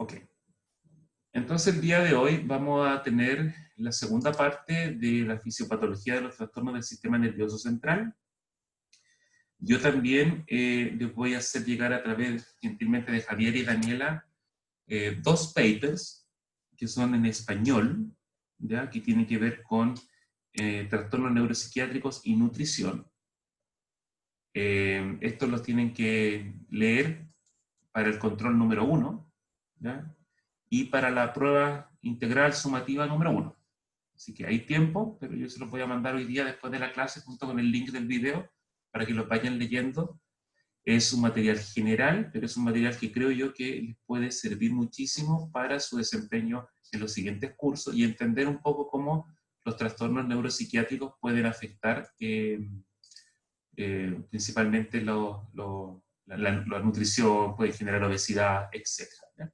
Ok. Entonces el día de hoy vamos a tener la segunda parte de la fisiopatología de los trastornos del sistema nervioso central. Yo también les voy a hacer llegar a través, gentilmente, de Javier y Daniela, dos papers que son en español, ¿ya? Que tienen que ver con trastornos neuropsiquiátricos y nutrición. Estos los tienen que leer para el control número 1, ¿ya? Y para la prueba integral sumativa número 1. Así que hay tiempo, pero yo se los voy a mandar hoy día después de la clase junto con el link del video para que los vayan leyendo. Es un material general, pero es un material que creo yo que les puede servir muchísimo para su desempeño en los siguientes cursos y entender un poco cómo los trastornos neuropsiquiátricos pueden afectar principalmente la nutrición, puede generar obesidad, etc. ¿Ya?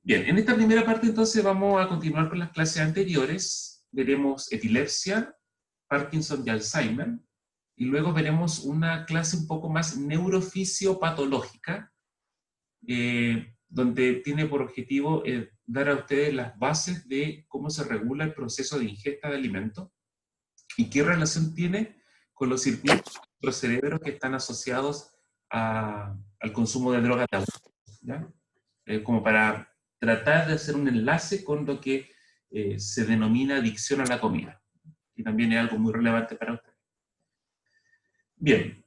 Bien, en esta primera parte entonces vamos a continuar con las clases anteriores. Veremos epilepsia, Parkinson y Alzheimer. Y luego veremos una clase un poco más neurofisiopatológica, donde tiene por objetivo dar a ustedes las bases de cómo se regula el proceso de ingesta de alimentos y qué relación tiene con los circuitos de nuestro cerebro que están asociados al consumo de drogas de abuso, ¿ya? Como para tratar de hacer un enlace con lo que se denomina adicción a la comida, y también es algo muy relevante para ustedes. Bien,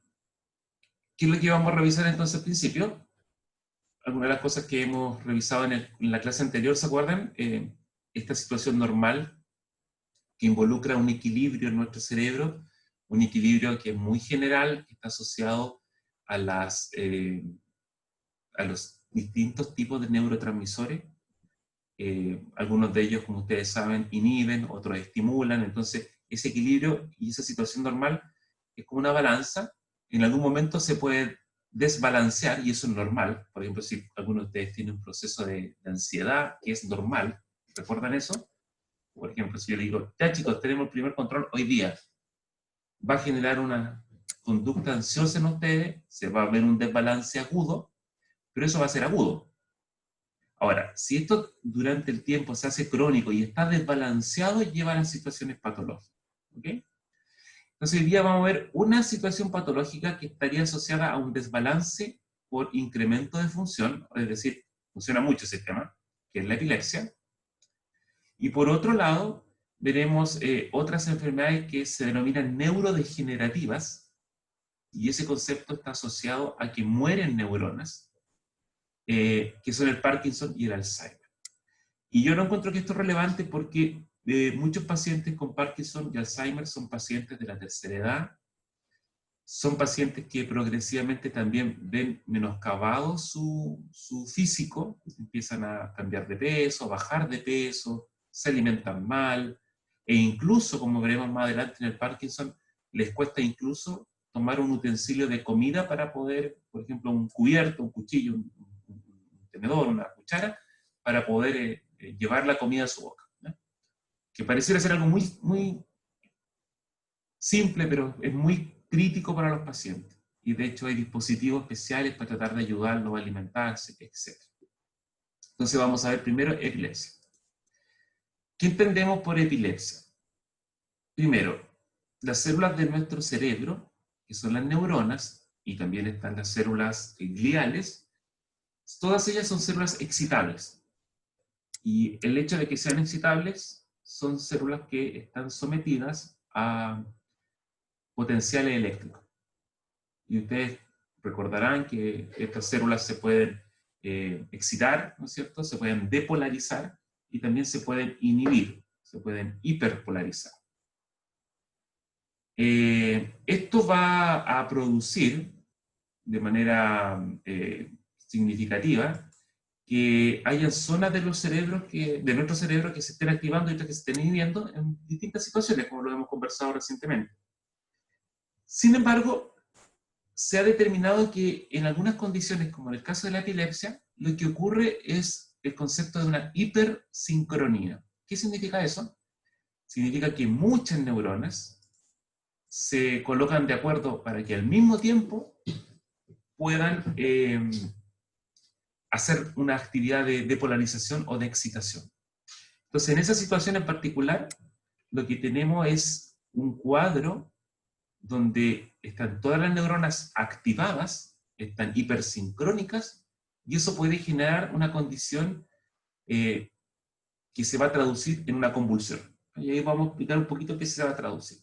¿qué es lo que vamos a revisar entonces al principio? Algunas de las cosas que hemos revisado en la clase anterior, ¿se acuerdan? Esta situación normal que involucra un equilibrio en nuestro cerebro, un equilibrio que es muy general, que está asociado a los distintos tipos de neurotransmisores. Algunos de ellos, como ustedes saben, inhiben, otros estimulan. Entonces, ese equilibrio y esa situación normal es como una balanza. En algún momento se puede desbalancear, y eso es normal. Por ejemplo, si alguno de ustedes tiene un proceso de ansiedad, que es normal, ¿recuerdan eso? Por ejemplo, si yo le digo, ya chicos, tenemos el primer control hoy día, va a generar una conducta ansiosa en ustedes, se va a ver un desbalance agudo, pero eso va a ser agudo. Ahora, si esto durante el tiempo se hace crónico y está desbalanceado, lleva a situaciones patológicas. ¿Ok? Entonces hoy día vamos a ver una situación patológica que estaría asociada a un desbalance por incremento de función, es decir, funciona mucho el sistema, que es la epilepsia. Y por otro lado, veremos otras enfermedades que se denominan neurodegenerativas, y ese concepto está asociado a que mueren neuronas, que son el Parkinson y el Alzheimer. Y yo no encuentro que esto es relevante porque muchos pacientes con Parkinson y Alzheimer son pacientes de la tercera edad, son pacientes que progresivamente también ven menoscabado su físico, empiezan a cambiar de peso, a bajar de peso, se alimentan mal, e incluso, como veremos más adelante en el Parkinson, les cuesta incluso tomar un utensilio de comida para poder, por ejemplo, un cubierto, un cuchillo, un tenedor, una cuchara, para poder llevar la comida a su boca, ¿no? Que pareciera ser algo muy, muy simple, pero es muy crítico para los pacientes. Y de hecho hay dispositivos especiales para tratar de ayudarlos a alimentarse, etc. Entonces vamos a ver primero epilepsia. ¿Qué entendemos por epilepsia? Primero, las células de nuestro cerebro, que son las neuronas, y también están las células gliales, todas ellas son células excitables. Y el hecho de que sean excitables son células que están sometidas a potenciales eléctricos. Y ustedes recordarán que estas células se pueden excitar, ¿no es cierto? Se pueden depolarizar y también se pueden inhibir, se pueden hiperpolarizar. Esto va a producir de manera significativa que haya zonas de los cerebros de nuestro cerebro que se estén activando y otras que se estén inhibiendo en distintas situaciones, como lo hemos conversado recientemente. Sin embargo, se ha determinado que en algunas condiciones, como en el caso de la epilepsia, lo que ocurre es el concepto de una hipersincronía. ¿Qué significa eso? Significa que muchas neuronas se colocan de acuerdo para que al mismo tiempo puedan hacer una actividad de polarización o de excitación. Entonces, en esa situación en particular, lo que tenemos es un cuadro donde están todas las neuronas activadas, están hipersincrónicas, y eso puede generar una condición que se va a traducir en una convulsión. Y ahí vamos a explicar un poquito qué se va a traducir.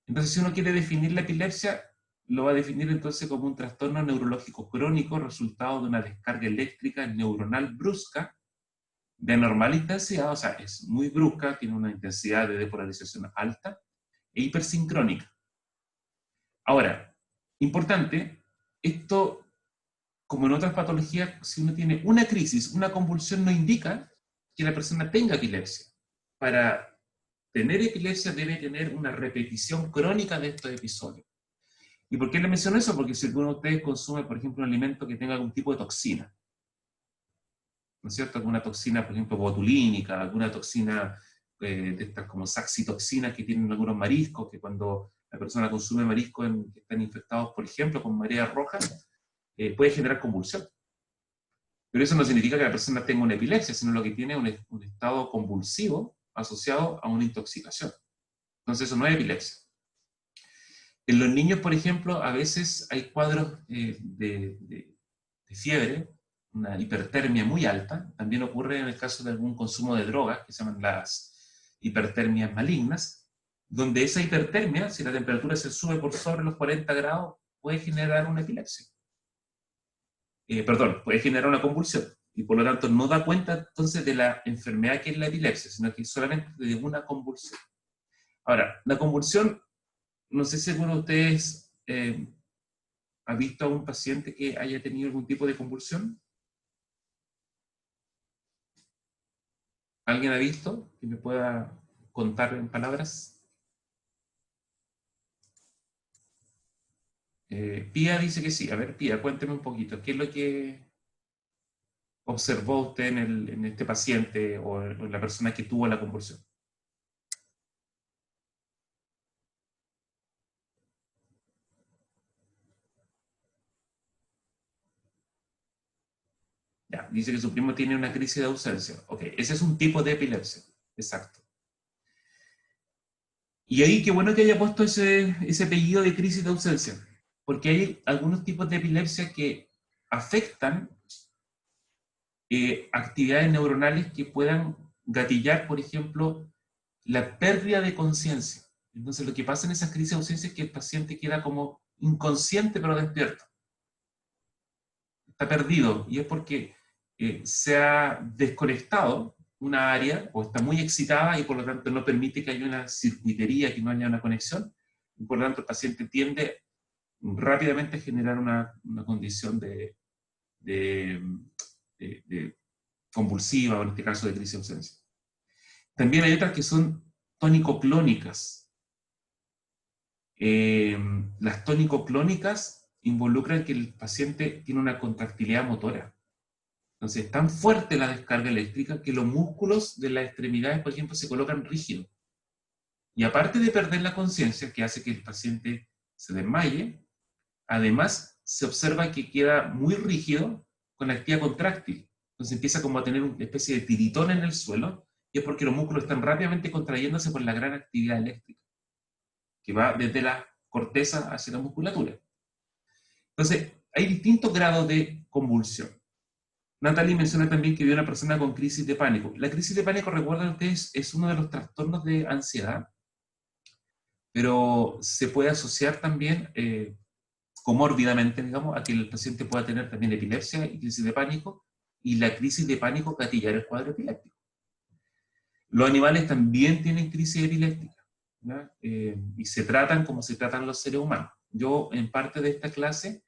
Entonces, si uno quiere definir la epilepsia, lo va a definir entonces como un trastorno neurológico crónico resultado de una descarga eléctrica neuronal brusca, de normal intensidad, o sea, es muy brusca, tiene una intensidad de depolarización alta, e hipersincrónica. Ahora, importante, esto, como en otras patologías, si uno tiene una crisis, una convulsión, no indica que la persona tenga epilepsia. Para tener epilepsia debe tener una repetición crónica de estos episodios. ¿Y por qué le menciono eso? Porque si alguno de ustedes consume, por ejemplo, un alimento que tenga algún tipo de toxina, ¿no es cierto? Alguna toxina, por ejemplo, botulínica, alguna toxina de estas como saxitoxinas que tienen algunos mariscos, que cuando la persona consume mariscos que están infectados, por ejemplo, con marea roja, puede generar convulsión. Pero eso no significa que la persona tenga una epilepsia, sino lo que tiene es un estado convulsivo asociado a una intoxicación. Entonces eso no es epilepsia. En los niños, por ejemplo, a veces hay cuadros de fiebre, una hipertermia muy alta. También ocurre en el caso de algún consumo de drogas, que se llaman las hipertermias malignas, donde esa hipertermia, si la temperatura se sube por sobre los 40 grados, puede generar una epilepsia. Puede generar una convulsión. Y por lo tanto no da cuenta entonces de la enfermedad que es la epilepsia, sino que solamente de una convulsión. Ahora, la convulsión, no sé si alguno de ustedes ha visto a un paciente que haya tenido algún tipo de convulsión. ¿Alguien ha visto? Que me pueda contar en palabras. Pía dice que sí. A ver, Pía, cuénteme un poquito. ¿Qué es lo que observó usted en este paciente o en la persona que tuvo la convulsión? Ya, dice que su primo tiene una crisis de ausencia. Ok, ese es un tipo de epilepsia. Exacto. Y ahí qué bueno que haya puesto ese apellido de crisis de ausencia, porque hay algunos tipos de epilepsia que afectan actividades neuronales que puedan gatillar, por ejemplo, la pérdida de conciencia. Entonces lo que pasa en esas crisis de ausencia es que el paciente queda como inconsciente pero despierto. Está perdido y es porque se ha desconectado una área o está muy excitada y por lo tanto no permite que haya una circuitería, que no haya una conexión. Y por lo tanto el paciente tiende rápidamente a generar una condición de convulsiva, o en este caso de crisis de ausencia. También hay otras que son tónico-clónicas. Las tónico-clónicas involucran que el paciente tiene una contractilidad motora. Entonces, es tan fuerte la descarga eléctrica que los músculos de las extremidades, por ejemplo, se colocan rígidos. Y aparte de perder la conciencia, que hace que el paciente se desmaye, además se observa que queda muy rígido con la actividad contráctil. Entonces empieza como a tener una especie de tiritón en el suelo, y es porque los músculos están rápidamente contrayéndose por la gran actividad eléctrica, que va desde la corteza hacia la musculatura. Entonces, hay distintos grados de convulsión. Natalie menciona también que vio una persona con crisis de pánico. La crisis de pánico, recuerden ustedes, es uno de los trastornos de ansiedad, pero se puede asociar también comórbidamente, digamos, a que el paciente pueda tener también epilepsia y crisis de pánico, y la crisis de pánico gatillar el cuadro epiléptico. Los animales también tienen crisis epiléptica, y se tratan como se tratan los seres humanos. Yo, en parte de esta clase,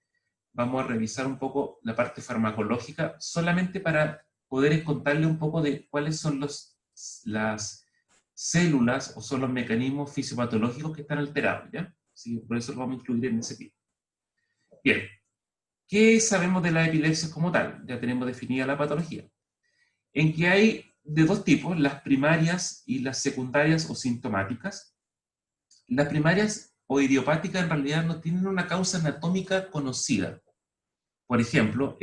vamos a revisar un poco la parte farmacológica, solamente para poder contarle un poco de cuáles son las células o son los mecanismos fisiopatológicos que están alterados, ¿ya? Sí, por eso lo vamos a incluir en ese tipo. Bien, ¿qué sabemos de la epilepsia como tal? Ya tenemos definida la patología. En que hay de dos tipos, las primarias y las secundarias o sintomáticas. Las primarias o idiopáticas en realidad no tienen una causa anatómica conocida. Por ejemplo,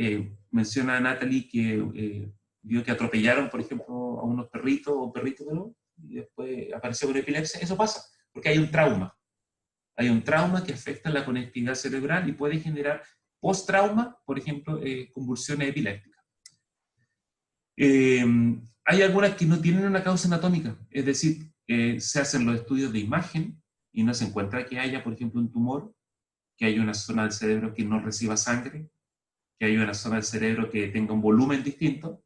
menciona Natalie que vio que atropellaron, por ejemplo, a unos perritos o perritos, ¿no? Y después apareció con epilepsia. Eso pasa, porque hay un trauma. Hay un trauma que afecta la conectividad cerebral y puede generar post-trauma, por ejemplo, convulsiones epilépticas. Hay algunas que no tienen una causa anatómica, es decir, se hacen los estudios de imagen y no se encuentra que haya, por ejemplo, un tumor, que haya una zona del cerebro que no reciba sangre, que haya una zona del cerebro que tenga un volumen distinto.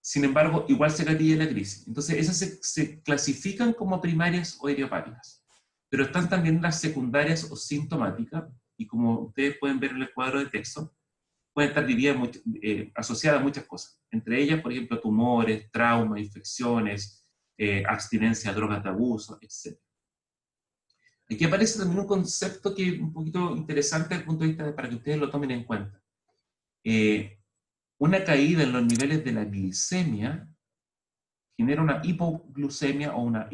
Sin embargo, igual se gatilla la crisis. Entonces, esas se clasifican como primarias o idiopáticas. Pero están también las secundarias o sintomáticas, y como ustedes pueden ver en el cuadro de texto, pueden estar divididas, asociadas a muchas cosas. Entre ellas, por ejemplo, tumores, traumas, infecciones, abstinencia a drogas de abuso, etc. Aquí aparece también un concepto que es un poquito interesante desde el punto de vista para que ustedes lo tomen en cuenta. Una caída en los niveles de la glicemia genera una hipoglucemia o una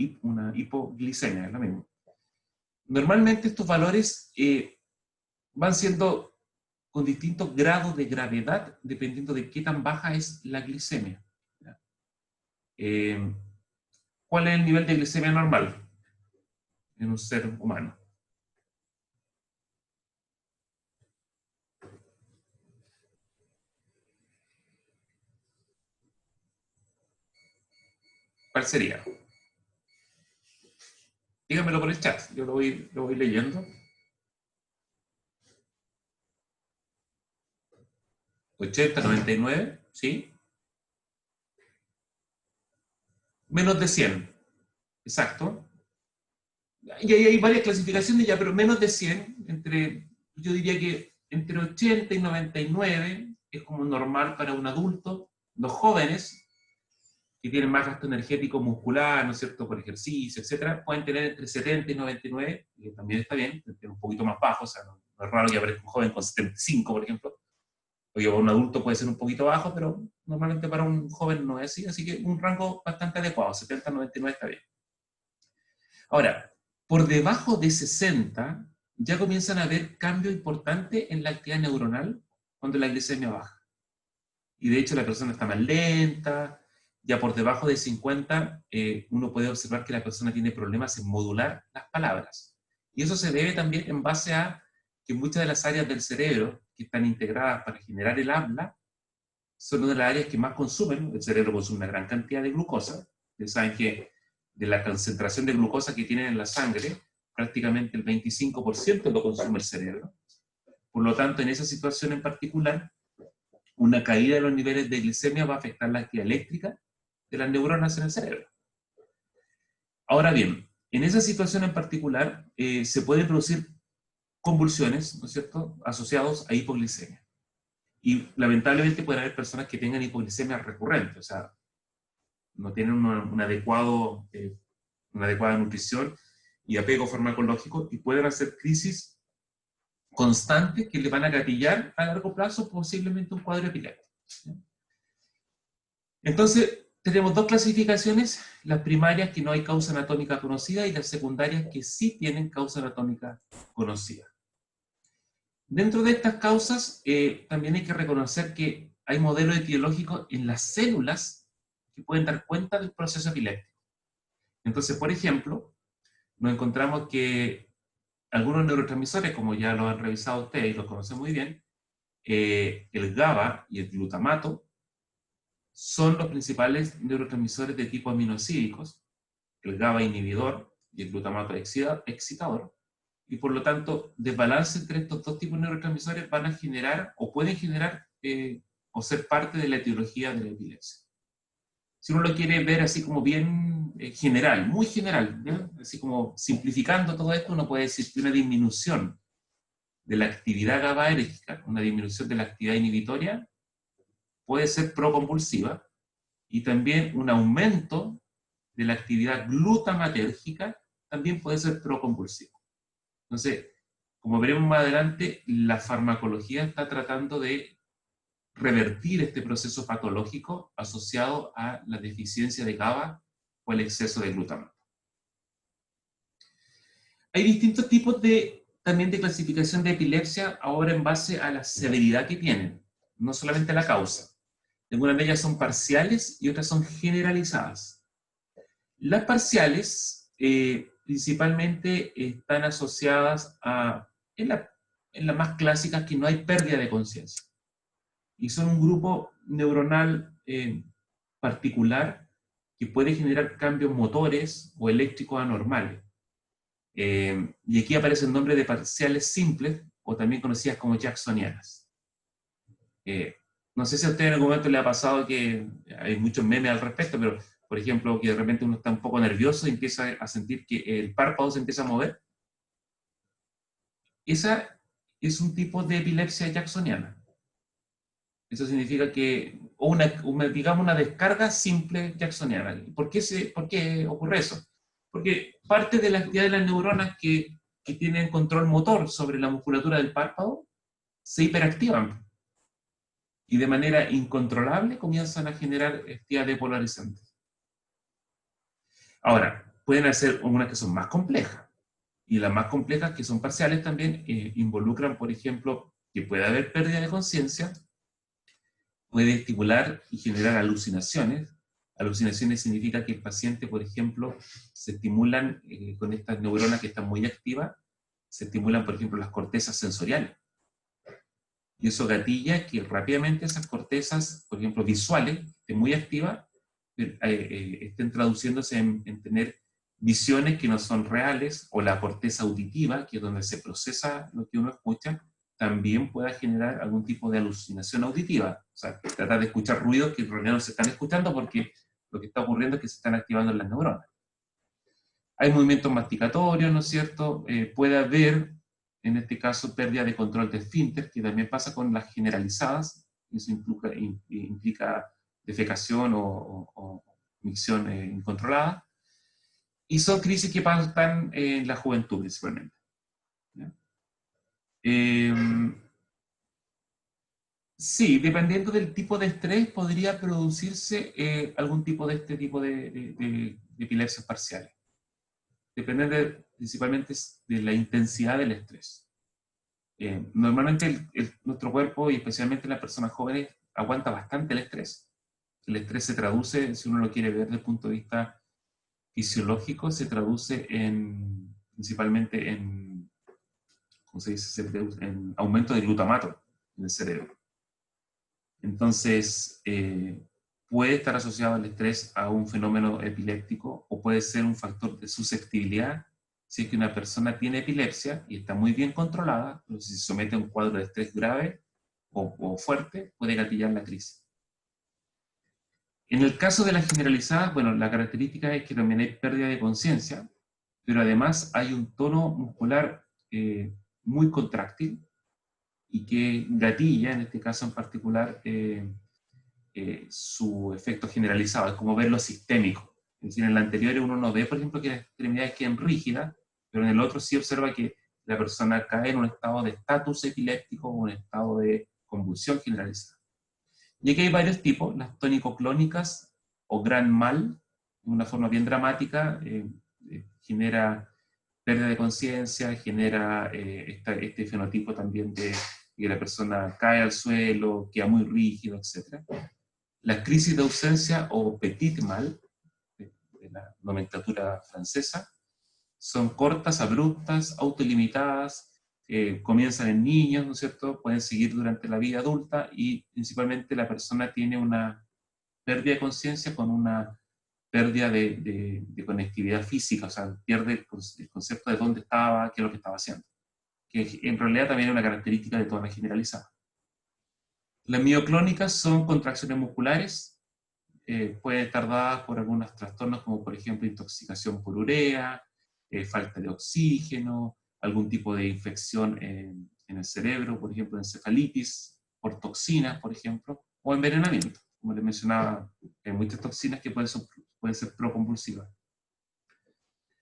hipoglicemia, es lo mismo. Normalmente estos valores van siendo con distintos grados de gravedad dependiendo de qué tan baja es la glicemia. ¿Cuál es el nivel de glicemia normal en un ser humano? ¿Cuál sería? Díganmelo por el chat, yo lo voy leyendo. 80, 99, ¿sí? Menos de 100, exacto. Y ahí hay varias clasificaciones ya, pero menos de 100, yo diría que entre 80 y 99 es como normal para un adulto. Los jóvenes, que tienen más gasto energético muscular, ¿no es cierto?, por ejercicio, etcétera, pueden tener entre 70 y 99, que también está bien, un poquito más bajo, o sea, no es raro que aparezca un joven con 75, por ejemplo. Oye, para un adulto puede ser un poquito bajo, pero normalmente para un joven no es así que un rango bastante adecuado, 70 a 99 está bien. Ahora, por debajo de 60 ya comienzan a haber cambios importantes en la actividad neuronal cuando la glicemia baja. Y de hecho la persona está más lenta, ya por debajo de 50 uno puede observar que la persona tiene problemas en modular las palabras. Y eso se debe también en base a que muchas de las áreas del cerebro que están integradas para generar el habla son una de las áreas que más consumen. El cerebro consume una gran cantidad de glucosa. Ustedes saben que de la concentración de glucosa que tienen en la sangre, prácticamente el 25% lo consume el cerebro. Por lo tanto, en esa situación en particular, una caída de los niveles de glicemia va a afectar la actividad eléctrica de las neuronas en el cerebro. Ahora bien, en esa situación en particular se pueden producir convulsiones, ¿no es cierto?, asociados a hipoglicemia. Y lamentablemente pueden haber personas que tengan hipoglicemia recurrente, o sea, no tienen una adecuada nutrición y apego farmacológico y pueden hacer crisis constantes que le van a gatillar a largo plazo posiblemente un cuadro epiléptico. Entonces, tenemos dos clasificaciones, las primarias que no hay causa anatómica conocida y las secundarias que sí tienen causa anatómica conocida. Dentro de estas causas, también hay que reconocer que hay modelos etiológicos en las células que pueden dar cuenta del proceso epiléptico. Entonces, por ejemplo, nos encontramos que algunos neurotransmisores, como ya lo han revisado ustedes y lo conocen muy bien, el GABA y el glutamato son los principales neurotransmisores de tipo aminocídicos, el GABA inhibidor y el glutamato excitador, y por lo tanto, desbalance entre estos dos tipos de neurotransmisores van a generar, o pueden generar, o ser parte de la etiología de la epilepsia. Si uno lo quiere ver así como bien general, muy general, ¿ya? Así como simplificando todo esto, uno puede decir que una disminución de la actividad GABAérgica, una disminución de la actividad inhibitoria, puede ser proconvulsiva, y también un aumento de la actividad glutamatérgica también puede ser proconvulsiva. Entonces, como veremos más adelante, la farmacología está tratando de revertir este proceso patológico asociado a la deficiencia de GABA o el exceso de glutamato. Hay distintos tipos también de clasificación de epilepsia ahora en base a la severidad que tienen. no solamente la causa. Algunas de ellas son parciales y otras son generalizadas. Las parciales principalmente están asociadas a, en la más clásica, que no hay pérdida de conciencia. Y son un grupo neuronal particular que puede generar cambios motores o eléctricos anormales. Y aquí aparece el nombre de parciales simples, o también conocidas como jacksonianas. No sé si a usted en algún momento le ha pasado que hay muchos memes al respecto, pero por ejemplo, que de repente uno está un poco nervioso y empieza a sentir que el párpado se empieza a mover. Esa es un tipo de epilepsia jacksoniana. Eso significa que, digamos, una descarga simple jacksoniana. ¿Por qué ocurre eso? Porque parte de la actividad de las neuronas que tienen control motor sobre la musculatura del párpado se hiperactivan y de manera incontrolable comienzan a generar actividad depolarizante. Ahora, pueden hacer unas que son más complejas, y las más complejas, que son parciales también, involucran, por ejemplo, que puede haber pérdida de conciencia, puede estimular y generar alucinaciones. Alucinaciones significa que el paciente, por ejemplo, se estimulan con estas neuronas que están muy activas, se estimulan, por ejemplo, las cortezas sensoriales. Y eso gatilla que rápidamente esas cortezas, por ejemplo, visuales, estén muy activas, estén traduciéndose en tener visiones que no son reales, o la corteza auditiva, que es donde se procesa lo que uno escucha, también pueda generar algún tipo de alucinación auditiva. O sea, tratar de escuchar ruidos que en realidad no se están escuchando porque lo que está ocurriendo es que se están activando las neuronas. Hay movimientos masticatorios, ¿no es cierto? Puede haber, en este caso, pérdida de control de esfínter, que también pasa con las generalizadas. Eso implica defecación o micción incontrolada. Y son crisis que pasan en la juventud principalmente. Sí, dependiendo del tipo de estrés, podría producirse algún tipo de este tipo de epilepsias parciales. Depende principalmente de la intensidad del estrés. Normalmente nuestro cuerpo, y especialmente las personas jóvenes, aguanta bastante el estrés. El estrés se traduce, si uno lo quiere ver desde el punto de vista fisiológico, se traduce principalmente en, ¿cómo se dice? En aumento de glutamato en el cerebro. Entonces, puede estar asociado el estrés a un fenómeno epiléptico, o puede ser un factor de susceptibilidad. Si es que una persona tiene epilepsia y está muy bien controlada, pero si se somete a un cuadro de estrés grave o fuerte, puede gatillar la crisis. En el caso de las generalizadas, bueno, la característica es que también hay pérdida de conciencia, pero además hay un tono muscular muy contráctil, y que gatilla, en este caso en particular, su efecto generalizado. Es como verlo sistémico. Es decir, en el anterior uno no ve, por ejemplo, que las extremidades quedan rígidas, pero en el otro sí observa que la persona cae en un estado de estatus epiléptico o un estado de convulsión generalizada. Y aquí hay varios tipos: las tónico-clónicas o gran mal, de una forma bien dramática, genera pérdida de conciencia, genera este fenotipo también de que la persona cae al suelo, queda muy rígido, etc. Las crisis de ausencia o petit mal, de la nomenclatura francesa, son cortas, abruptas, autolimitadas, comienzan en niños, ¿no es cierto? Pueden seguir durante la vida adulta, y principalmente la persona tiene una pérdida de conciencia con una pérdida de conectividad física, o sea, pierde el concepto de dónde estaba, qué es lo que estaba haciendo, que en realidad también es una característica de toda la generalizada. Las mioclónicas son contracciones musculares, pueden estar dadas por algunos trastornos como por ejemplo intoxicación por urea, falta de oxígeno, algún tipo de infección en el cerebro, por ejemplo encefalitis, por toxinas, por ejemplo, o envenenamiento. Como les mencionaba, hay muchas toxinas que pueden ser proconvulsivas.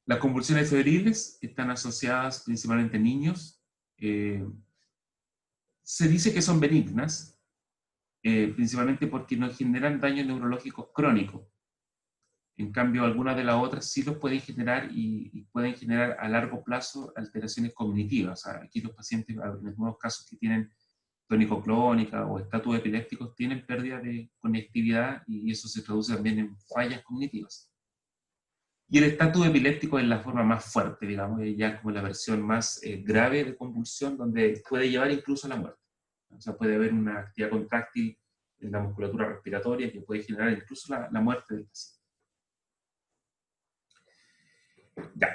Las convulsiones febriles están asociadas principalmente en niños. Se dice que son benignas, principalmente porque no generan daños neurológicos crónicos. En cambio, algunas de las otras sí los pueden generar, y pueden generar a largo plazo alteraciones cognitivas. O sea, aquí los pacientes, en algunos casos que tienen tónico-clónica o estatus epilépticos tienen pérdida de conectividad y eso se traduce también en fallas cognitivas. Y el estatus epiléptico es la forma más fuerte, digamos, ya es como la versión más grave de convulsión, donde puede llevar incluso a la muerte. O sea, puede haber una actividad contráctil en la musculatura respiratoria que puede generar incluso la muerte del paciente. Ya.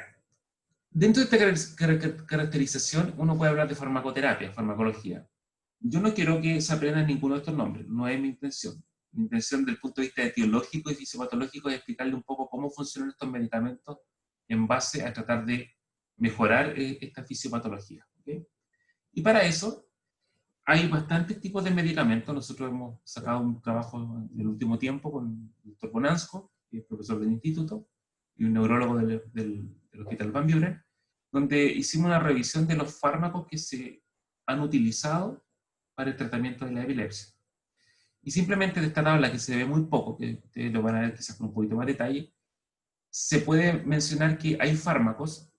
Dentro de esta caracterización, uno puede hablar de farmacoterapia, farmacología. Yo no quiero que se aprendan ninguno de estos nombres, no es mi intención. Mi intención desde el punto de vista etiológico y fisiopatológico es explicarle un poco cómo funcionan estos medicamentos en base a tratar de mejorar esta fisiopatología. ¿Okay? Y para eso hay bastantes tipos de medicamentos. Nosotros hemos sacado un trabajo en el último tiempo con el doctor Bonansko, que es profesor del instituto, y un neurólogo del Hospital Van Buren, donde hicimos una revisión de los fármacos que se han utilizado para el tratamiento de la epilepsia. Y simplemente de esta tabla, que se ve muy poco, que ustedes lo van a ver quizás con un poquito más de detalle, se puede mencionar que hay fármacos,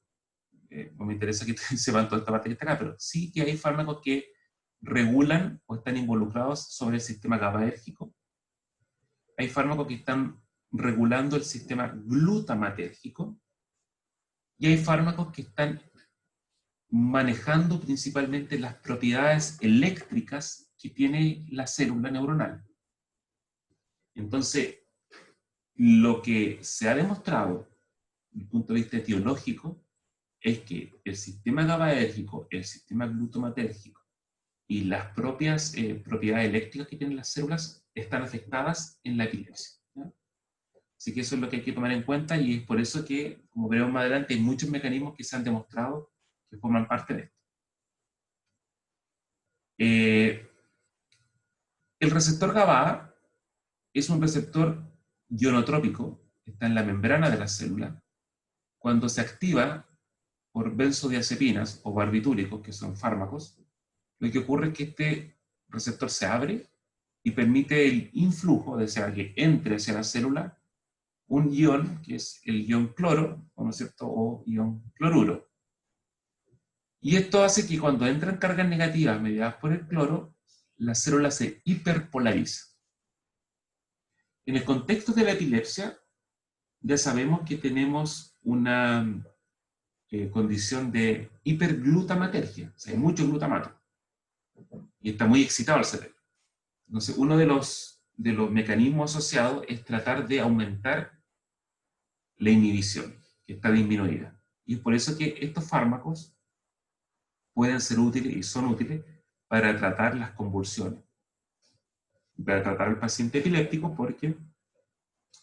no me interesa que sepan toda esta parte que está acá, pero sí que hay fármacos que regulan o están involucrados sobre el sistema GABAérgico. Hay fármacos que están regulando el sistema glutamatérgico, y hay fármacos que están manejando principalmente las propiedades eléctricas que tiene la célula neuronal. Entonces, lo que se ha demostrado desde el punto de vista etiológico es que el sistema GABAérgico, el sistema glutamatérgico y las propias propiedades eléctricas que tienen las células están afectadas en la epilepsia. ¿Ya? Así que eso es lo que hay que tomar en cuenta y es por eso que, como veremos más adelante, hay muchos mecanismos que se han demostrado que forman parte de esto. El receptor GABA es un receptor ionotrópico que está en la membrana de la célula. Cuando se activa por benzodiazepinas o barbitúricos, que son fármacos, lo que ocurre es que este receptor se abre y permite el influjo, o sea, que entre hacia la célula un ion, que es el ion cloro, ¿no es cierto?, o ion cloruro. Y esto hace que cuando entran cargas negativas mediadas por el cloro, la célula se hiperpolariza. En el contexto de la epilepsia, ya sabemos que tenemos una condición de hiperglutamatergia, o sea, hay mucho glutamato, y está muy excitado el cerebro. Entonces, uno de los mecanismos asociados es tratar de aumentar la inhibición, que está disminuida. Y es por eso que estos fármacos pueden ser útiles y son útiles para tratar las convulsiones, para tratar al paciente epiléptico, porque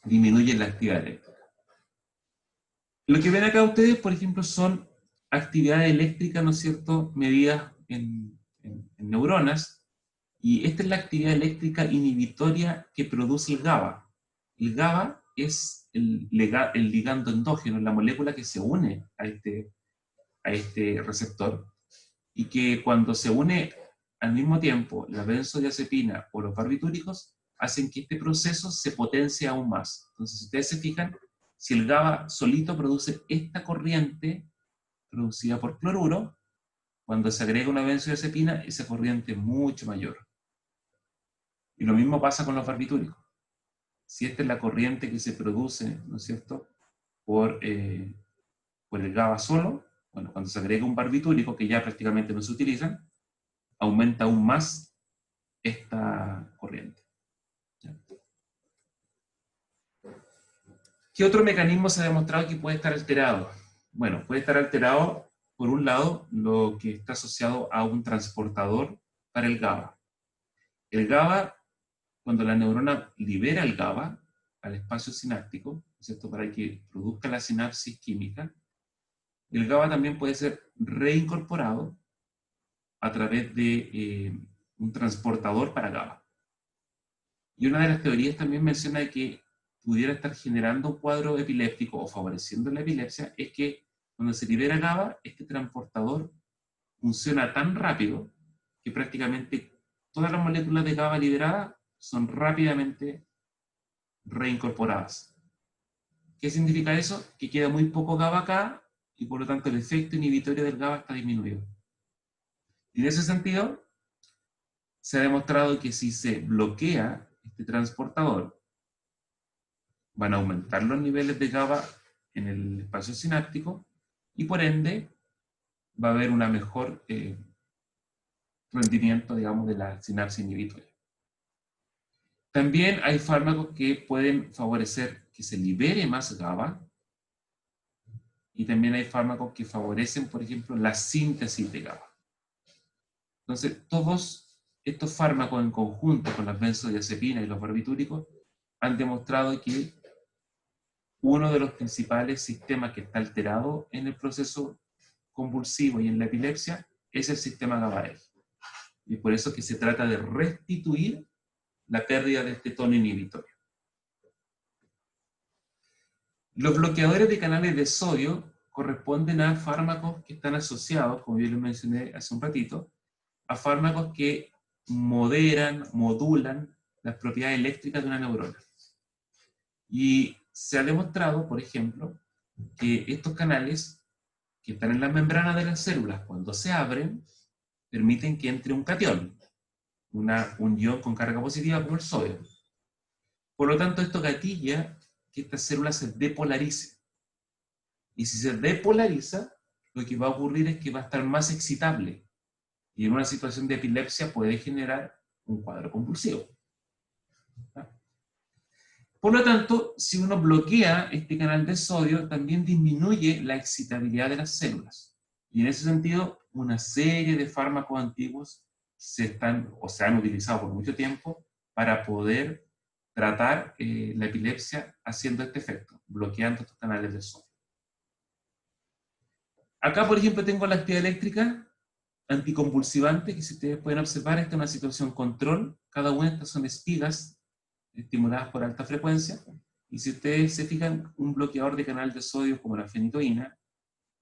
disminuyen la actividad eléctrica. Lo que ven acá ustedes, por ejemplo, son actividades eléctricas, ¿no es cierto?, medidas en neuronas, y esta es la actividad eléctrica inhibitoria que produce el GABA. El GABA es el ligando endógeno, la molécula que se une a este receptor, y que cuando se une al mismo tiempo la benzodiazepina o los barbitúricos, hacen que este proceso se potencie aún más. Entonces, si ustedes se fijan, si el GABA solito produce esta corriente producida por cloruro, cuando se agrega una benzodiazepina, esa corriente es mucho mayor. Y lo mismo pasa con los barbitúricos. Si esta es la corriente que se produce, ¿no es cierto?, por el GABA solo, bueno, cuando se agrega un barbitúrico, que ya prácticamente no se utiliza, aumenta aún más esta corriente. ¿Ya? ¿Qué otro mecanismo se ha demostrado que puede estar alterado? Bueno, puede estar alterado, por un lado, lo que está asociado a un transportador para el GABA. El GABA, cuando la neurona libera el GABA al espacio sináptico, ¿cierto?, para que produzca la sinapsis química, el GABA también puede ser reincorporado a través de un transportador para GABA. Y una de las teorías también menciona que pudiera estar generando un cuadro epiléptico o favoreciendo la epilepsia, es que cuando se libera GABA, este transportador funciona tan rápido que prácticamente todas las moléculas de GABA liberadas son rápidamente reincorporadas. ¿Qué significa eso? Que queda muy poco GABA acá y por lo tanto el efecto inhibitorio del GABA está disminuido. Y en ese sentido, se ha demostrado que si se bloquea este transportador, van a aumentar los niveles de GABA en el espacio sináptico y por ende va a haber un mejor rendimiento, digamos, de la sinapsis inhibitoria. También hay fármacos que pueden favorecer que se libere más GABA y también hay fármacos que favorecen, por ejemplo, la síntesis de GABA. Entonces, todos estos fármacos en conjunto con las benzodiazepinas y los barbitúricos han demostrado que uno de los principales sistemas que está alterado en el proceso convulsivo y en la epilepsia es el sistema GABAérgico. Y por eso que se trata de restituir la pérdida de este tono inhibitorio. Los bloqueadores de canales de sodio corresponden a fármacos que están asociados, como yo les mencioné hace un ratito, a fármacos que moderan, modulan las propiedades eléctricas de una neurona. Y se ha demostrado, por ejemplo, que estos canales que están en la membrana de las células, cuando se abren, permiten que entre un catión, un ion con carga positiva como el sodio. Por lo tanto, esto gatilla que esta célula se depolarice. Y si se depolariza, lo que va a ocurrir es que va a estar más excitable. Y en una situación de epilepsia puede generar un cuadro convulsivo. Por lo tanto, si uno bloquea este canal de sodio, también disminuye la excitabilidad de las células. Y en ese sentido, una serie de fármacos antiguos se han utilizado por mucho tiempo para poder tratar la epilepsia haciendo este efecto, bloqueando estos canales de sodio. Acá, por ejemplo, tengo la actividad eléctrica anticonvulsivante, que si ustedes pueden observar, esta es una situación control. Cada una de estas son espigas estimuladas por alta frecuencia. Y si ustedes se fijan, un bloqueador de canal de sodio como la fenitoína,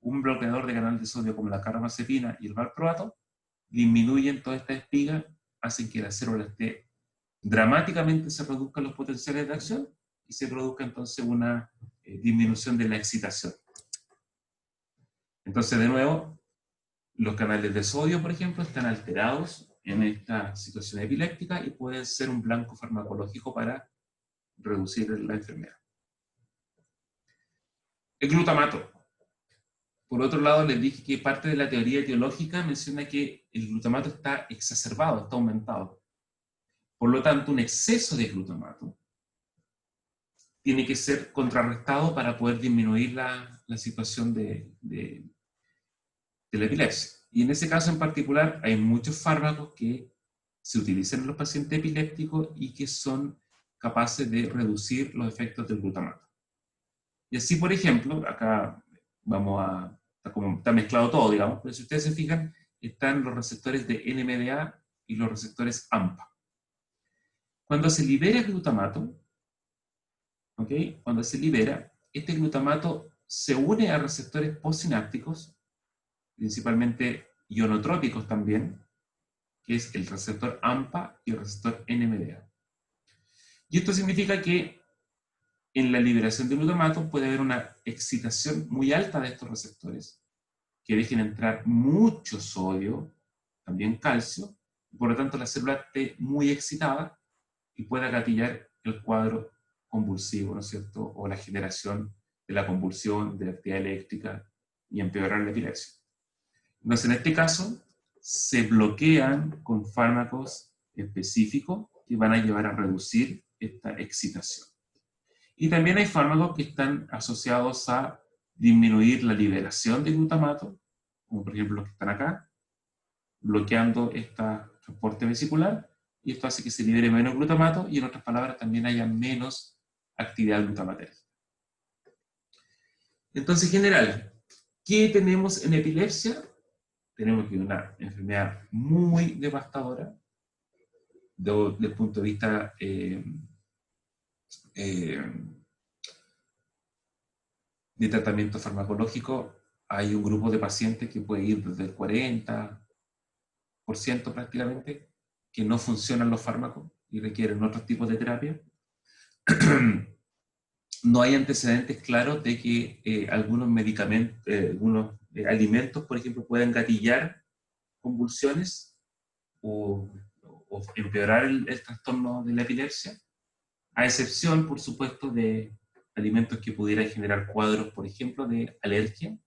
un bloqueador de canal de sodio como la carbamazepina y el valproato, disminuyen toda esta espiga, hacen que la célula esté dramáticamente, se reduzcan los potenciales de acción y se produzca entonces una disminución de la excitación. Entonces, de nuevo, los canales de sodio, por ejemplo, están alterados en esta situación epiléptica y pueden ser un blanco farmacológico para reducir la enfermedad. El glutamato. Por otro lado, les dije que parte de la teoría etiológica menciona que el glutamato está exacerbado, está aumentado. Por lo tanto, un exceso de glutamato tiene que ser contrarrestado para poder disminuir la situación de la epilepsia. Y en ese caso en particular hay muchos fármacos que se utilizan en los pacientes epilépticos y que son capaces de reducir los efectos del glutamato. Y así, por ejemplo, acá está mezclado todo, digamos, pero si ustedes se fijan, están los receptores de NMDA y los receptores AMPA. Cuando se libera el glutamato, cuando se libera, este glutamato se une a receptores postsinápticos, principalmente ionotrópicos también, que es el receptor AMPA y el receptor NMDA. Y esto significa que en la liberación de glutamato puede haber una excitación muy alta de estos receptores, que dejen entrar mucho sodio, también calcio, y por lo tanto la célula esté muy excitada y pueda gatillar el cuadro convulsivo, ¿no es cierto? O la generación de la convulsión, de la actividad eléctrica y empeorar la epilepsia. Entonces, en este caso, se bloquean con fármacos específicos que van a llevar a reducir esta excitación. Y también hay fármacos que están asociados a disminuir la liberación de glutamato, como por ejemplo los que están acá, bloqueando este transporte vesicular, y esto hace que se libere menos glutamato y en otras palabras también haya menos actividad glutamatérgica. Entonces, en general, ¿qué tenemos en epilepsia? Tenemos que una enfermedad muy devastadora desde el punto de vista de tratamiento farmacológico. Hay un grupo de pacientes que puede ir desde el 40% prácticamente, que no funcionan los fármacos y requieren otros tipos de terapia. No hay antecedentes claros de que algunos medicamentos, algunos alimentos, por ejemplo, puedan gatillar convulsiones o o empeorar el trastorno de la epilepsia, a excepción, por supuesto, de alimentos que pudieran generar cuadros, por ejemplo, de alergia,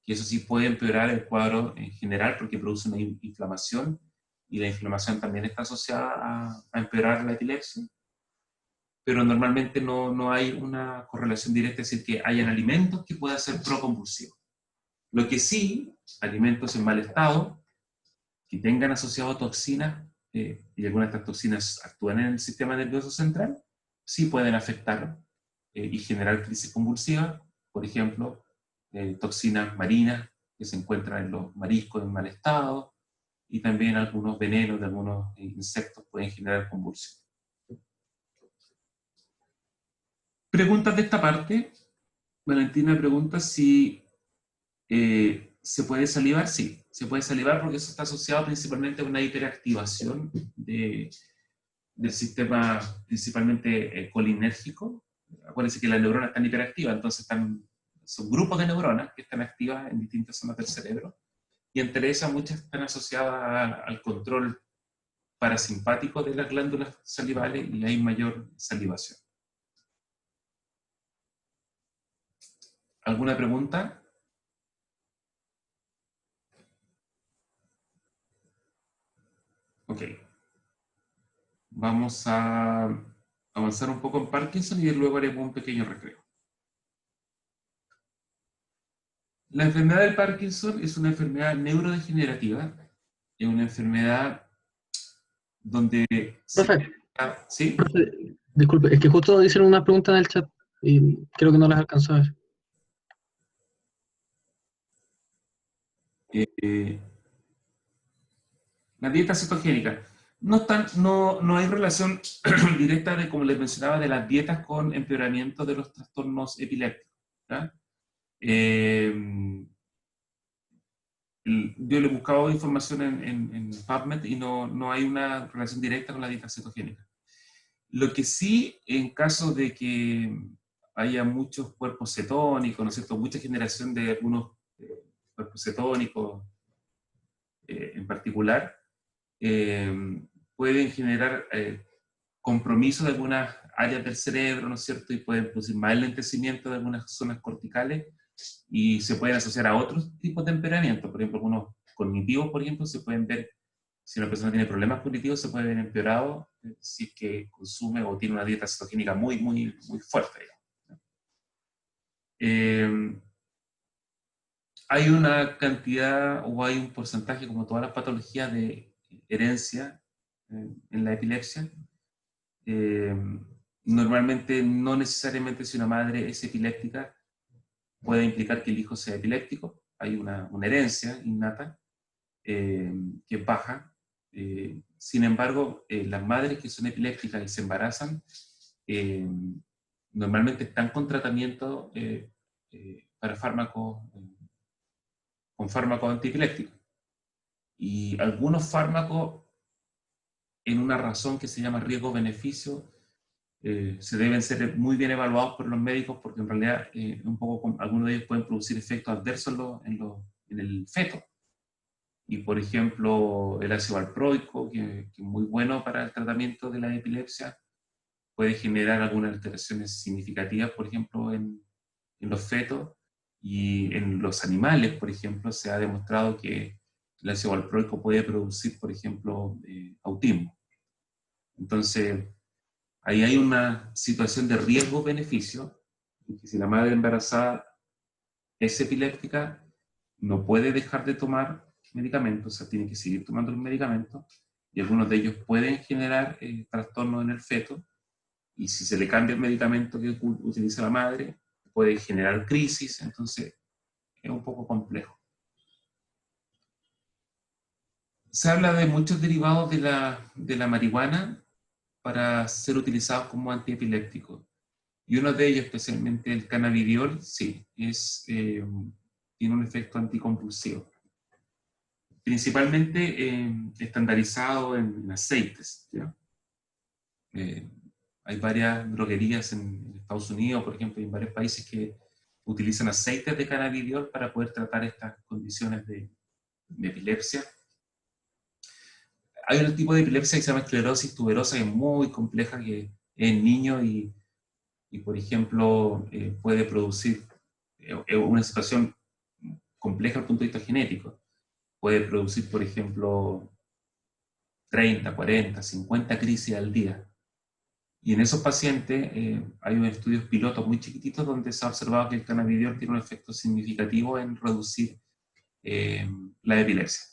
que eso sí puede empeorar el cuadro en general porque produce una inflamación, y la inflamación también está asociada a empeorar la epilepsia, pero normalmente no hay una correlación directa, es decir, que hayan alimentos que puedan ser proconvulsivos. Lo que sí, alimentos en mal estado, que tengan asociado toxinas, y algunas de estas toxinas actúan en el sistema nervioso central, sí pueden afectar y generar crisis convulsivas, por ejemplo, toxinas marinas que se encuentran en los mariscos en mal estado, y también algunos venenos de algunos insectos pueden generar convulsiones. Preguntas de esta parte. Valentina pregunta si se puede salivar. Sí, se puede salivar porque eso está asociado principalmente a una hiperactivación del sistema principalmente colinérgico. Acuérdense que las neuronas están hiperactivas, entonces son grupos de neuronas que están activas en distintas zonas del cerebro, y entre esas muchas están asociadas al control parasimpático de las glándulas salivales y hay mayor salivación. ¿Alguna pregunta? Ok. Vamos a avanzar un poco en Parkinson y luego haremos un pequeño recreo. La enfermedad del Parkinson es una enfermedad neurodegenerativa, es una enfermedad donde Profe, ¿sí? profe, disculpe, es que justo hicieron una pregunta en el chat y creo que no las alcanzó a ver. Eh, la dieta cetogénica. No hay relación directa, de, como les mencionaba, de las dietas con empeoramiento de los trastornos epilépticos. ¿Ya? Yo le he buscado información en PubMed y no hay una relación directa con la dieta cetogénica. Lo que sí, en caso de que haya muchos cuerpos cetónicos, ¿no es cierto?, mucha generación de algunos cuerpos cetónicos en particular, pueden generar compromiso de algunas áreas del cerebro, ¿no es cierto?, y pueden producir más lentecimiento de algunas zonas corticales, y se pueden asociar a otros tipos de empeoramiento. Por ejemplo, algunos cognitivos, por ejemplo, se pueden ver, si una persona tiene problemas cognitivos, se puede ver empeorado si es que consume o tiene una dieta cetogénica muy fuerte. Hay una cantidad o hay un porcentaje, como todas las patologías, de herencia en la epilepsia. Normalmente, no necesariamente si una madre es epiléptica puede implicar que el hijo sea epiléptico. Hay una herencia innata que es baja. Sin embargo, las madres que son epilépticas y se embarazan, normalmente están con tratamiento para fármacos, con fármacos antiepilépticos. Y algunos fármacos, en una razón que se llama riesgo-beneficio, se deben ser muy bien evaluados por los médicos, porque en realidad algunos de ellos pueden producir efectos adversos en el feto. Y por ejemplo, el ácido valproico, que es muy bueno para el tratamiento de la epilepsia, puede generar algunas alteraciones significativas, por ejemplo, en los fetos, y en los animales, por ejemplo, se ha demostrado que el ácido valproico puede producir, por ejemplo, autismo. Entonces, ahí hay una situación de riesgo-beneficio, que si la madre embarazada es epiléptica, no puede dejar de tomar medicamentos, o sea, tiene que seguir tomando los medicamentos, y algunos de ellos pueden generar trastornos en el feto, y si se le cambia el medicamento que utiliza la madre, puede generar crisis. Entonces es un poco complejo. Se habla de muchos derivados de la marihuana para ser utilizados como antiepilépticos. Y uno de ellos, especialmente el cannabidiol, sí, tiene un efecto anticonvulsivo. Principalmente estandarizado en aceites. ¿Ya? Hay varias droguerías en Estados Unidos, por ejemplo, y en varios países que utilizan aceites de cannabidiol para poder tratar estas condiciones de epilepsia. Hay un tipo de epilepsia que se llama esclerosis tuberosa, que es muy compleja, que es en niños y por ejemplo, puede producir una situación compleja desde el punto de vista genético. Puede producir, por ejemplo, 30, 40, 50 crisis al día. Y en esos pacientes hay unos estudios pilotos muy chiquititos donde se ha observado que el cannabidiol tiene un efecto significativo en reducir la epilepsia.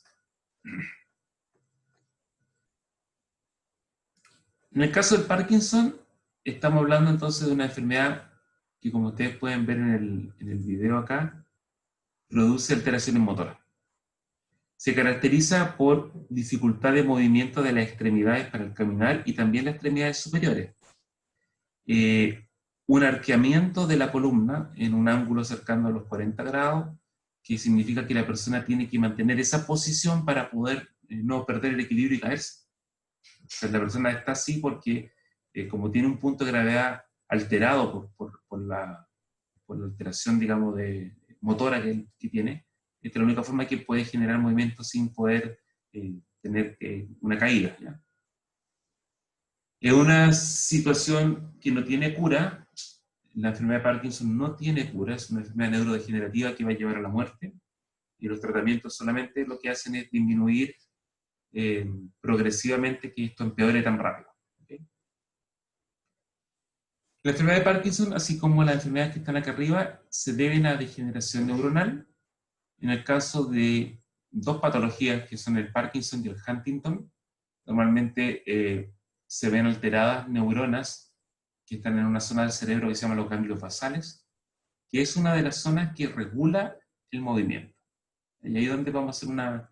En el caso del Parkinson, estamos hablando entonces de una enfermedad que, como ustedes pueden ver en el video acá, produce alteraciones motoras. Se caracteriza por dificultad de movimiento de las extremidades para el caminar y también las extremidades superiores. Un arqueamiento de la columna en un ángulo cercano a los 40 grados, que significa que la persona tiene que mantener esa posición para poder no perder el equilibrio y caerse. O sea, la persona está así porque, como tiene un punto de gravedad alterado por la alteración, digamos, motora que tiene, esta es la única forma que puede generar movimiento sin poder tener una caída, ¿ya? Es una situación que no tiene cura. La enfermedad de Parkinson no tiene cura, es una enfermedad neurodegenerativa que va a llevar a la muerte, y los tratamientos solamente lo que hacen es disminuir progresivamente que esto empeore tan rápido. ¿Okay? La enfermedad de Parkinson, así como las enfermedades que están acá arriba, se deben a degeneración neuronal. En el caso de dos patologías que son el Parkinson y el Huntington, normalmente se ven alteradas neuronas que están en una zona del cerebro que se llama los ganglios basales, que es una de las zonas que regula el movimiento. Y ahí es donde vamos a hacer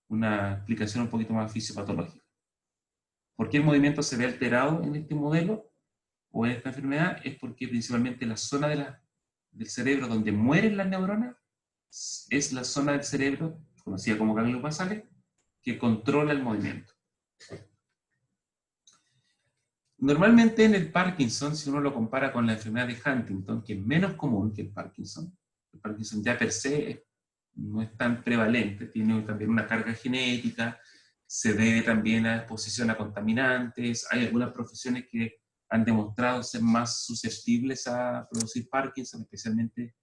una explicación un poquito más fisiopatológica. ¿Por qué el movimiento se ve alterado en este modelo o en esta enfermedad? Es porque principalmente la zona del cerebro donde mueren las neuronas es la zona del cerebro, conocida como ganglios basales, que controla el movimiento. Normalmente en el Parkinson, si uno lo compara con la enfermedad de Huntington, que es menos común que el Parkinson ya per se no es tan prevalente, tiene también una carga genética, se debe también a exposición a contaminantes, hay algunas profesiones que han demostrado ser más susceptibles a producir Parkinson, especialmente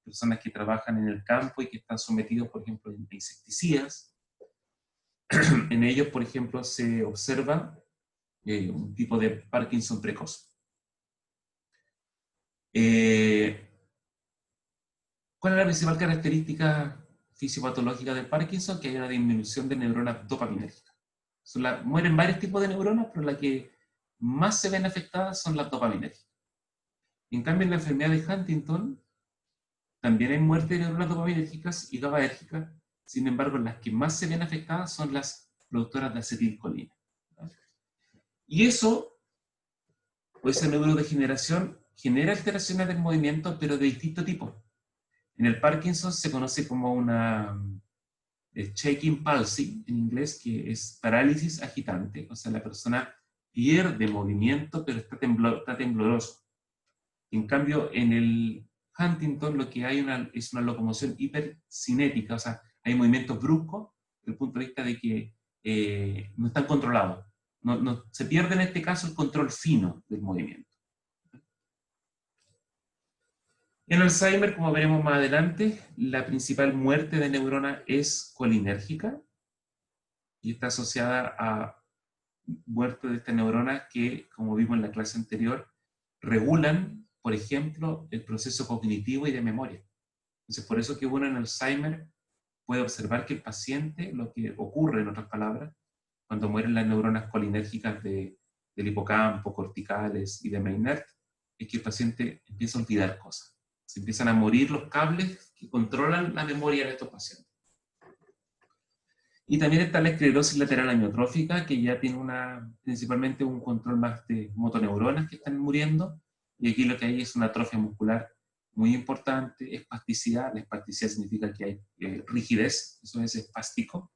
personas que trabajan en el campo y que están sometidos, por ejemplo, a insecticidas. En ellos, por ejemplo, se observa un tipo de Parkinson precoz. ¿Cuál es la principal característica fisiopatológica del Parkinson? Que hay una disminución de neuronas dopaminérgicas. Mueren varios tipos de neuronas, pero las que más se ven afectadas son las dopaminérgicas. En cambio, en la enfermedad de Huntington, también hay muerte de neuronas dopaminérgicas y GABAérgicas. Sin embargo, las que más se ven afectadas son las productoras de acetilcolina. Y eso, o esa neurodegeneración, genera alteraciones del movimiento, pero de distinto tipo. En el Parkinson se conoce como una shaking palsy, en inglés, que es parálisis agitante. O sea, la persona pierde movimiento, pero está tembloroso. En cambio, en el Huntington lo que hay es una locomoción hipercinética, o sea, hay movimientos bruscos desde el punto de vista de que no están controlados. Se pierde en este caso el control fino del movimiento. En Alzheimer, como veremos más adelante, la principal muerte de neuronas es colinérgica y está asociada a muerte de estas neuronas que, como vimos en la clase anterior, regulan, por ejemplo, el proceso cognitivo y de memoria. Entonces, por eso que uno en Alzheimer puede observar que el paciente, lo que ocurre, en otras palabras, cuando mueren las neuronas colinérgicas del hipocampo, corticales y de Meynert, es que el paciente empieza a olvidar cosas. Se empiezan a morir los cables que controlan la memoria de estos pacientes. Y también está la esclerosis lateral amiotrófica, que ya tiene principalmente un control más de motoneuronas que están muriendo, y aquí lo que hay es una atrofia muscular muy importante, espasticidad. La espasticidad significa que hay rigidez, eso es espástico,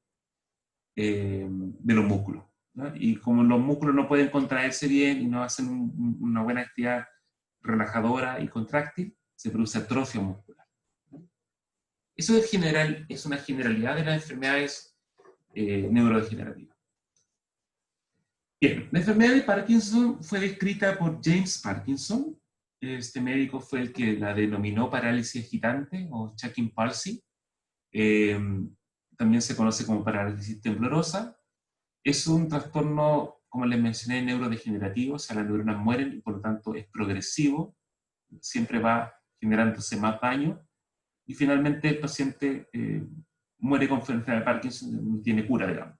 de los músculos, ¿no? Y como los músculos no pueden contraerse bien y no hacen una buena actividad relajadora y contráctil, se produce atrofia muscular. Eso es una generalidad de las enfermedades neurodegenerativas. Bien, la enfermedad de Parkinson fue descrita por James Parkinson. Este médico fue el que la denominó parálisis agitante o shaking palsy. Eh, También se conoce como parálisis temblorosa. Es un trastorno, como les mencioné, neurodegenerativo, o sea, las neuronas mueren y por lo tanto es progresivo, siempre va generándose más daño y finalmente el paciente muere con enfermedad de Parkinson, no tiene cura, digamos.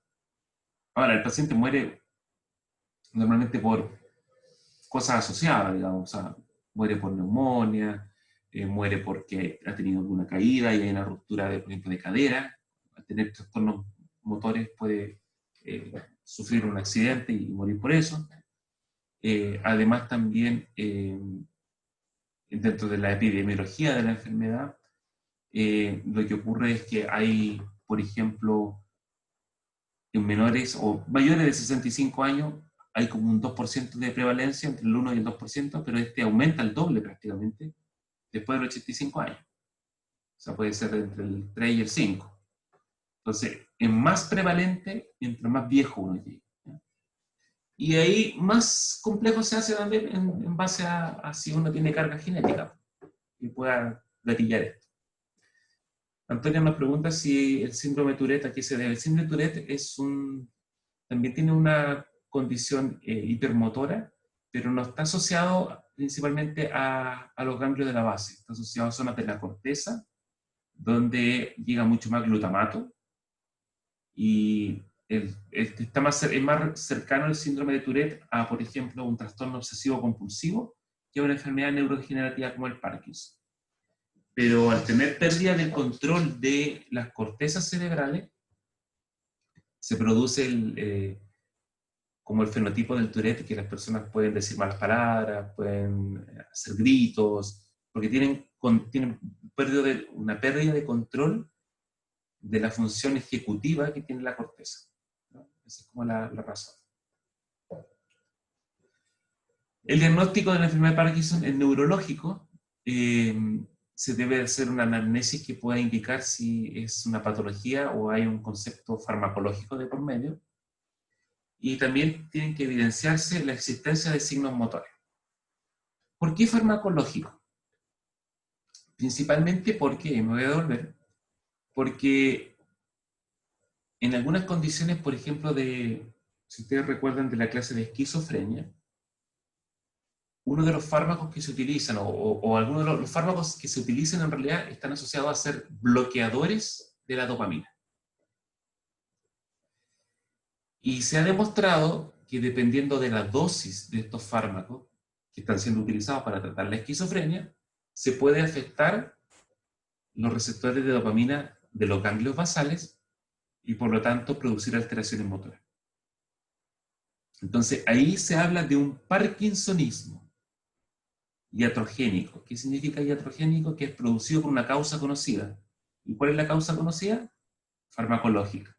Ahora, el paciente muere normalmente por cosas asociadas, digamos, o sea, muere por neumonía, muere porque ha tenido alguna caída y hay una ruptura, de, por ejemplo, de cadera. Al tener trastornos motores puede sufrir un accidente y morir por eso. Además, también dentro de la epidemiología de la enfermedad, lo que ocurre es que hay, por ejemplo, en menores o mayores de 65 años, hay como un 2% de prevalencia, entre el 1 y el 2%, pero este aumenta el doble prácticamente después de los 85 años. O sea, puede ser entre el 3 y el 5. Entonces, es más prevalente entre más viejo uno llegue. Y ahí más complejo se hace también en base a si uno tiene carga genética y pueda gatillar esto. Antonio nos pregunta si el síndrome de Tourette, ¿a qué se debe? El síndrome de Tourette también tiene una condición hipermotora, pero no está asociado principalmente a los ganglios de la base, está asociado a zonas de la corteza, donde llega mucho más glutamato, y es más cercano el síndrome de Tourette a, por ejemplo, un trastorno obsesivo-compulsivo, que a una enfermedad neurodegenerativa como el Parkinson. Pero al tener pérdida del control de las cortezas cerebrales, se produce como el fenotipo del Tourette, que las personas pueden decir malas palabras, pueden hacer gritos, porque tienen una pérdida de control de la función ejecutiva que tiene la corteza, ¿no? Esa es como la razón. El diagnóstico de la enfermedad de Parkinson es neurológico. Se debe hacer una anamnesis que pueda indicar si es una patología o hay un concepto farmacológico de por medio. Y también tienen que evidenciarse la existencia de signos motores. ¿Por qué farmacológico? Principalmente porque, me voy a devolver, porque en algunas condiciones, por ejemplo, si ustedes recuerdan de la clase de esquizofrenia, uno de los fármacos que se utilizan, o algunos de los fármacos que se utilizan en realidad están asociados a ser bloqueadores de la dopamina. Y se ha demostrado que dependiendo de la dosis de estos fármacos que están siendo utilizados para tratar la esquizofrenia, se puede afectar los receptores de dopamina de los ganglios basales y por lo tanto producir alteraciones motoras. Entonces ahí se habla de un parkinsonismo iatrogénico. ¿Qué significa iatrogénico? Que es producido por una causa conocida. ¿Y cuál es la causa conocida? Farmacológica.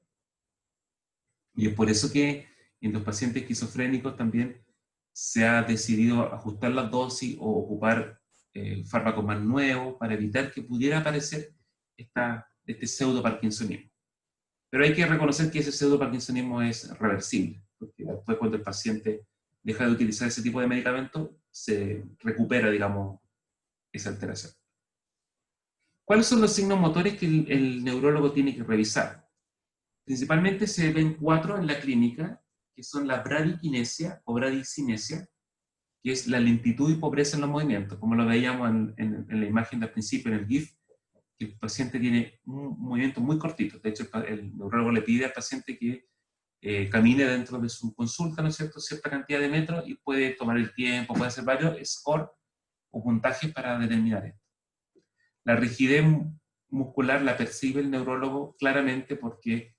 Y es por eso que en los pacientes esquizofrénicos también se ha decidido ajustar las dosis o ocupar fármacos más nuevos para evitar que pudiera aparecer este pseudo-parkinsonismo. Pero hay que reconocer que ese pseudo-parkinsonismo es reversible, porque después cuando el paciente deja de utilizar ese tipo de medicamentos, se recupera, digamos, esa alteración. ¿Cuáles son los signos motores que el neurólogo tiene que revisar? Principalmente se ven 4 en la clínica, que son la bradiquinesia o bradicinesia, que es la lentitud y pobreza en los movimientos, como lo veíamos en la imagen del principio, en el GIF, que el paciente tiene un movimiento muy cortito. De hecho, el neurólogo le pide al paciente que camine dentro de su consulta, ¿no es cierto?, cierta cantidad de metros y puede tomar el tiempo, puede hacer varios scores o puntajes para determinar esto. La rigidez muscular la percibe el neurólogo claramente porque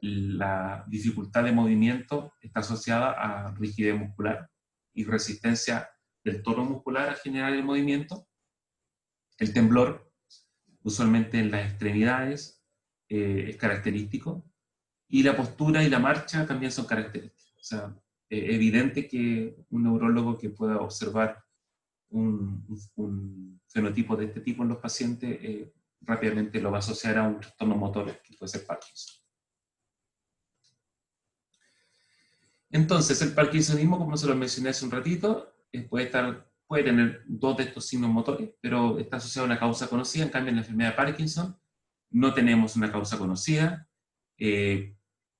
la dificultad de movimiento está asociada a rigidez muscular y resistencia del tono muscular a generar el movimiento. El temblor, usualmente en las extremidades, es característico. Y la postura y la marcha también son características. O sea, es evidente que un neurólogo que pueda observar un fenotipo de este tipo en los pacientes rápidamente lo va a asociar a un trastorno motor que puede ser Parkinson. Entonces, el parkinsonismo, como se lo mencioné hace un ratito, puede tener dos de estos signos motores, pero está asociado a una causa conocida. En cambio, en la enfermedad de Parkinson no tenemos una causa conocida. Eh,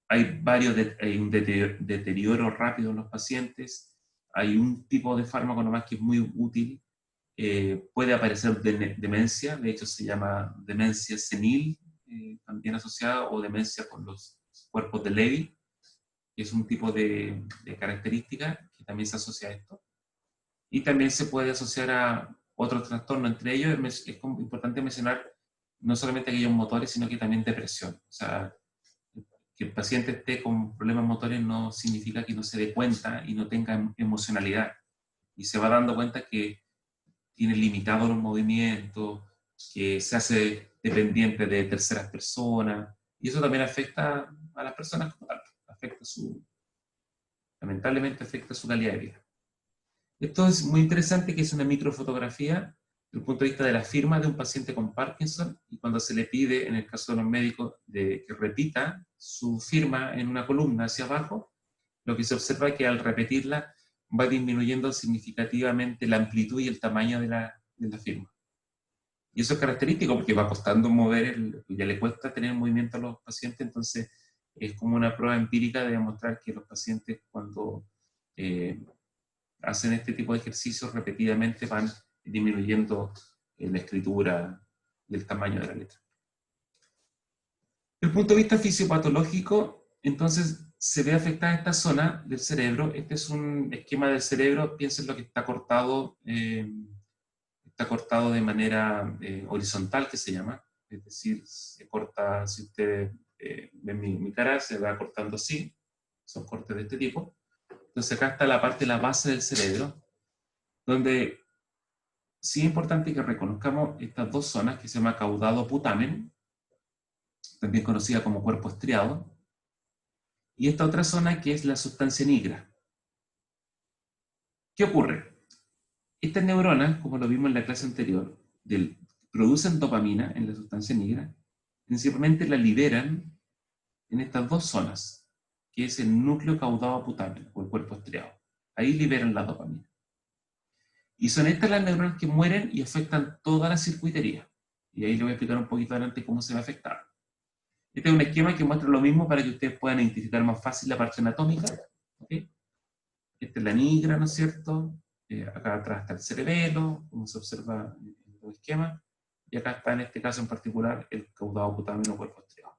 hay un deterioro rápido en los pacientes. Hay un tipo de fármaco nomás que es muy útil. Puede aparecer demencia, de hecho se llama demencia senil, también asociada, o demencia con los cuerpos de Levy, que es un tipo de característica que también se asocia a esto. Y también se puede asociar a otros trastornos, entre ellos es importante mencionar no solamente aquellos motores, sino que también depresión. O sea, que el paciente esté con problemas motores no significa que no se dé cuenta y no tenga emocionalidad. Y se va dando cuenta que tiene limitados los movimientos, que se hace dependiente de terceras personas, y eso también afecta a las personas como tal, lamentablemente afecta su calidad de vida. Esto es muy interesante, que es una microfotografía desde el punto de vista de la firma de un paciente con Parkinson, y cuando se le pide, en el caso de los médicos, que repita su firma en una columna hacia abajo, lo que se observa es que al repetirla va disminuyendo significativamente la amplitud y el tamaño de la firma. Y eso es característico porque va costando mover, ya le cuesta tener movimiento a los pacientes, entonces es como una prueba empírica de demostrar que los pacientes, cuando hacen este tipo de ejercicios repetidamente, van disminuyendo la escritura y el tamaño de la letra. Desde el punto de vista fisiopatológico, entonces se ve afectada esta zona del cerebro. Este es un esquema del cerebro, piensen lo que está cortado de manera horizontal, que se llama, es decir, se corta, si ustedes ven mi cara, se va cortando así, son cortes de este tipo. Entonces acá está la parte de la base del cerebro, donde sí es importante que reconozcamos estas dos zonas, que se llama caudado putamen, también conocida como cuerpo estriado, y esta otra zona que es la sustancia nigra. ¿Qué ocurre? Estas neuronas, como lo vimos en la clase anterior, producen dopamina en la sustancia nigra, principalmente la liberan en estas dos zonas, que es el núcleo caudado putamen, o el cuerpo estriado. Ahí liberan la dopamina. Y son estas las neuronas que mueren y afectan toda la circuitería. Y ahí les voy a explicar un poquito adelante cómo se va a afectar. Este es un esquema que muestra lo mismo para que ustedes puedan identificar más fácil la parte anatómica. ¿Okay? Esta es la nigra, ¿no es cierto? Acá atrás está el cerebelo, como se observa en el esquema. Y acá está, en este caso en particular, el caudado putamen o cuerpo estriado,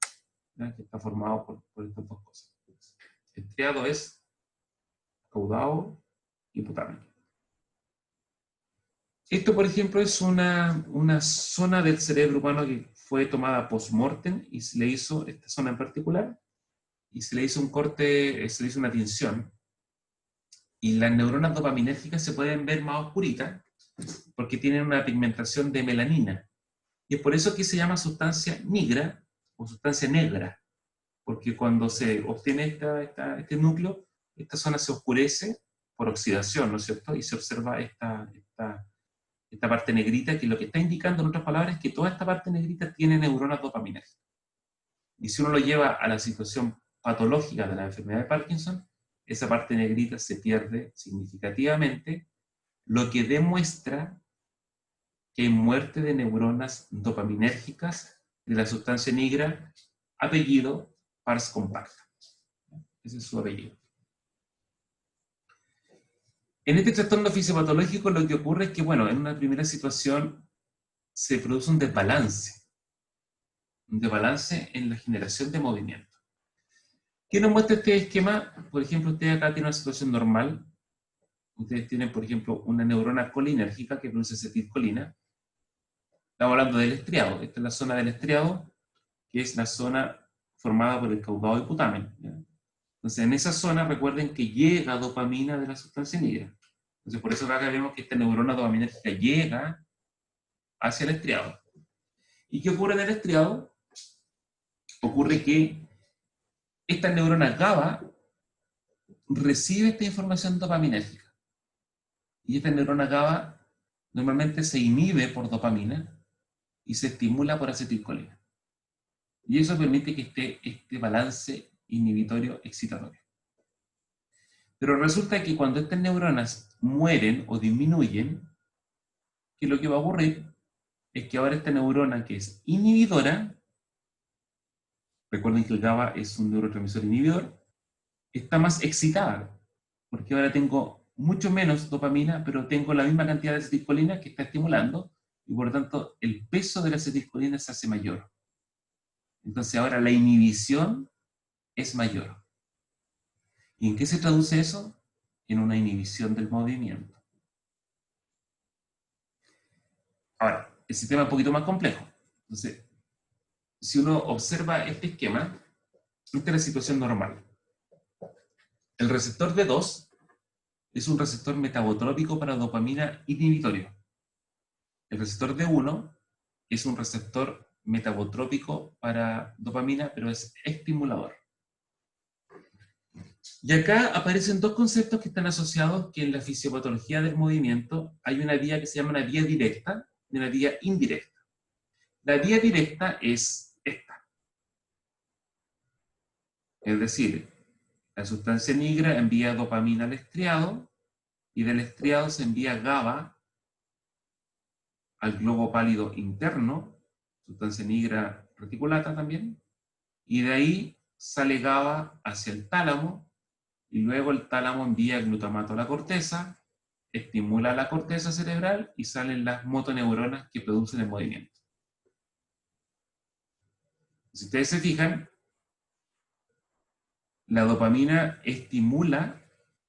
¿ya? Que está formado por estas dos cosas. Estriado es caudado y putamen. Esto, por ejemplo, es una zona del cerebro humano que fue tomada post-mortem y se le hizo, esta zona en particular, y se le hizo un corte, se le hizo una tinción. Y las neuronas dopaminérgicas se pueden ver más oscuritas porque tienen una pigmentación de melanina. Y es por eso que se llama sustancia nigra o sustancia negra, porque cuando se obtiene este núcleo, esta zona se oscurece por oxidación, ¿no es cierto? Y se observa esta parte negrita, que lo que está indicando, en otras palabras, es que toda esta parte negrita tiene neuronas dopaminérgicas. Y si uno lo lleva a la situación patológica de la enfermedad de Parkinson, esa parte negrita se pierde significativamente, lo que demuestra que hay muerte de neuronas dopaminérgicas de la sustancia negra, apellido pars compacta. Ese es su apellido. En este trastorno fisiopatológico lo que ocurre es que, bueno, en una primera situación se produce un desbalance en la generación de movimiento. ¿Qué nos muestra este esquema? Por ejemplo, usted acá tiene una situación normal. Ustedes tienen, por ejemplo, una neurona colinérgica que produce acetilcolina. Estamos hablando del estriado. Esta es la zona del estriado, que es la zona formada por el caudado de putamen, ¿ya? Entonces, en esa zona, recuerden que llega dopamina de la sustancia negra. Entonces, por eso acá vemos que esta neurona dopaminérgica llega hacia el estriado. ¿Y qué ocurre en el estriado? Ocurre que esta neurona GABA recibe esta información dopaminérgica. Y esta neurona GABA normalmente se inhibe por dopamina y se estimula por acetilcolina. Y eso permite que esté este balance inhibitorio excitatorio. Pero resulta que cuando estas neuronas mueren o disminuyen, que lo que va a ocurrir es que ahora esta neurona que es inhibidora, recuerden que el GABA es un neurotransmisor inhibidor, está más excitada, porque ahora tengo mucho menos dopamina, pero tengo la misma cantidad de acetilcolina que está estimulando, y por lo tanto el peso de la acetilcolina se hace mayor. Entonces ahora la inhibición es mayor. ¿Y en qué se traduce eso? En una inhibición del movimiento. Ahora, el sistema es un poquito más complejo. Entonces, si uno observa este esquema, esta es la situación normal. El receptor D2 es un receptor metabotrópico para dopamina inhibitorio. El receptor D1 es un receptor metabotrópico para dopamina, pero es estimulador. Y acá aparecen dos conceptos que están asociados, que en la fisiopatología del movimiento hay una vía que se llama una vía directa y una vía indirecta. La vía directa es esta. Es decir, la sustancia negra envía dopamina al estriado y del estriado se envía GABA al globo pálido interno, sustancia negra reticulata también, y de ahí sale GABA hacia el tálamo y luego el tálamo envía glutamato a la corteza, estimula la corteza cerebral y salen las motoneuronas que producen el movimiento. Si ustedes se fijan, la dopamina estimula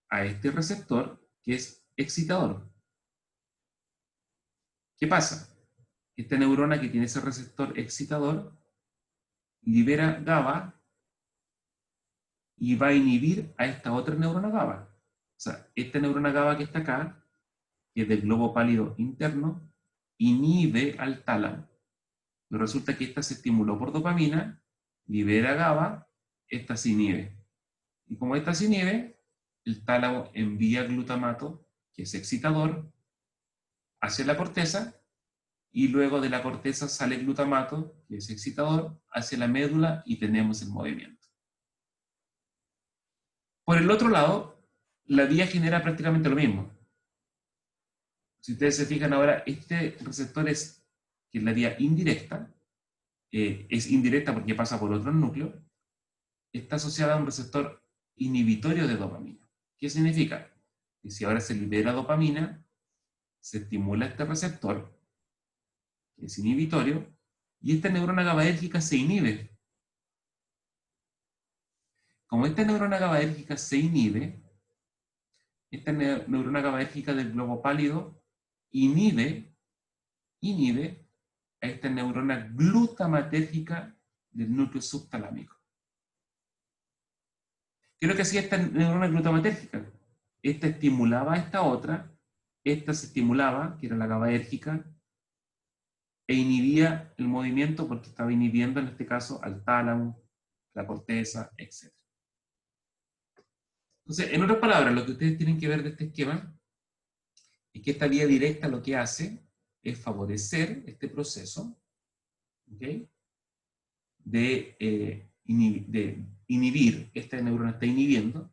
a este receptor que es excitador. ¿Qué pasa? Esta neurona que tiene ese receptor excitador libera GABA y va a inhibir a esta otra neurona GABA. O sea, esta neurona GABA que está acá, que es del globo pálido interno, inhibe al tálamo. Pero resulta que esta se estimuló por dopamina, libera GABA, esta se inhibe. Y como esta se inhibe, el tálamo envía glutamato, que es excitador, hacia la corteza, y luego de la corteza sale glutamato, que es excitador, hacia la médula y tenemos el movimiento. Por el otro lado, la vía genera prácticamente lo mismo. Si ustedes se fijan ahora, este receptor es, que es la vía indirecta, es indirecta porque pasa por otro núcleo, está asociada a un receptor inhibitorio de dopamina. ¿Qué significa? Que si ahora se libera dopamina, se estimula este receptor, que es inhibitorio, y esta neurona GABAérgica se inhibe. Como esta neurona GABAérgica se inhibe, esta neurona GABAérgica del globo pálido inhibe a esta neurona glutamatérgica del núcleo subtalámico. ¿Qué es lo que hacía esta neurona glutamatérgica? Esta estimulaba a esta otra, esta se estimulaba, que era la GABAérgica, e inhibía el movimiento porque estaba inhibiendo en este caso al tálamo, la corteza, etc. Entonces, en otras palabras, lo que ustedes tienen que ver de este esquema es que esta vía directa lo que hace es favorecer este proceso, ¿okay? de inhibir, esta neurona está inhibiendo,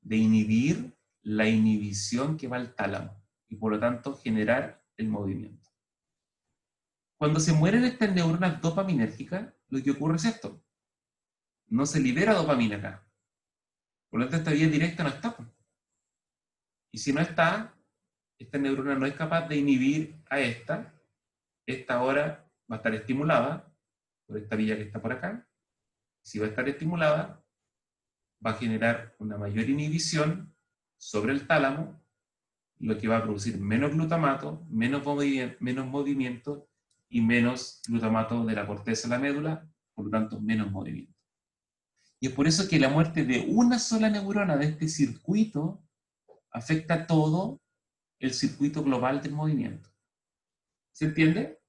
de inhibir la inhibición que va al tálamo y por lo tanto generar el movimiento. Cuando se mueren estas neuronas dopaminérgicas, lo que ocurre es esto. No se libera dopamina acá. Por lo tanto, esta vía directa no está. Y si no está, esta neurona no es capaz de inhibir a esta. Esta ahora va a estar estimulada por esta vía que está por acá. Si va a estar estimulada, va a generar una mayor inhibición sobre el tálamo, lo que va a producir menos glutamato, menos movimiento y menos glutamato de la corteza a la médula, por lo tanto menos movimiento. Y es por eso que la muerte de una sola neurona de este circuito afecta todo el circuito global del movimiento. ¿Se entiende?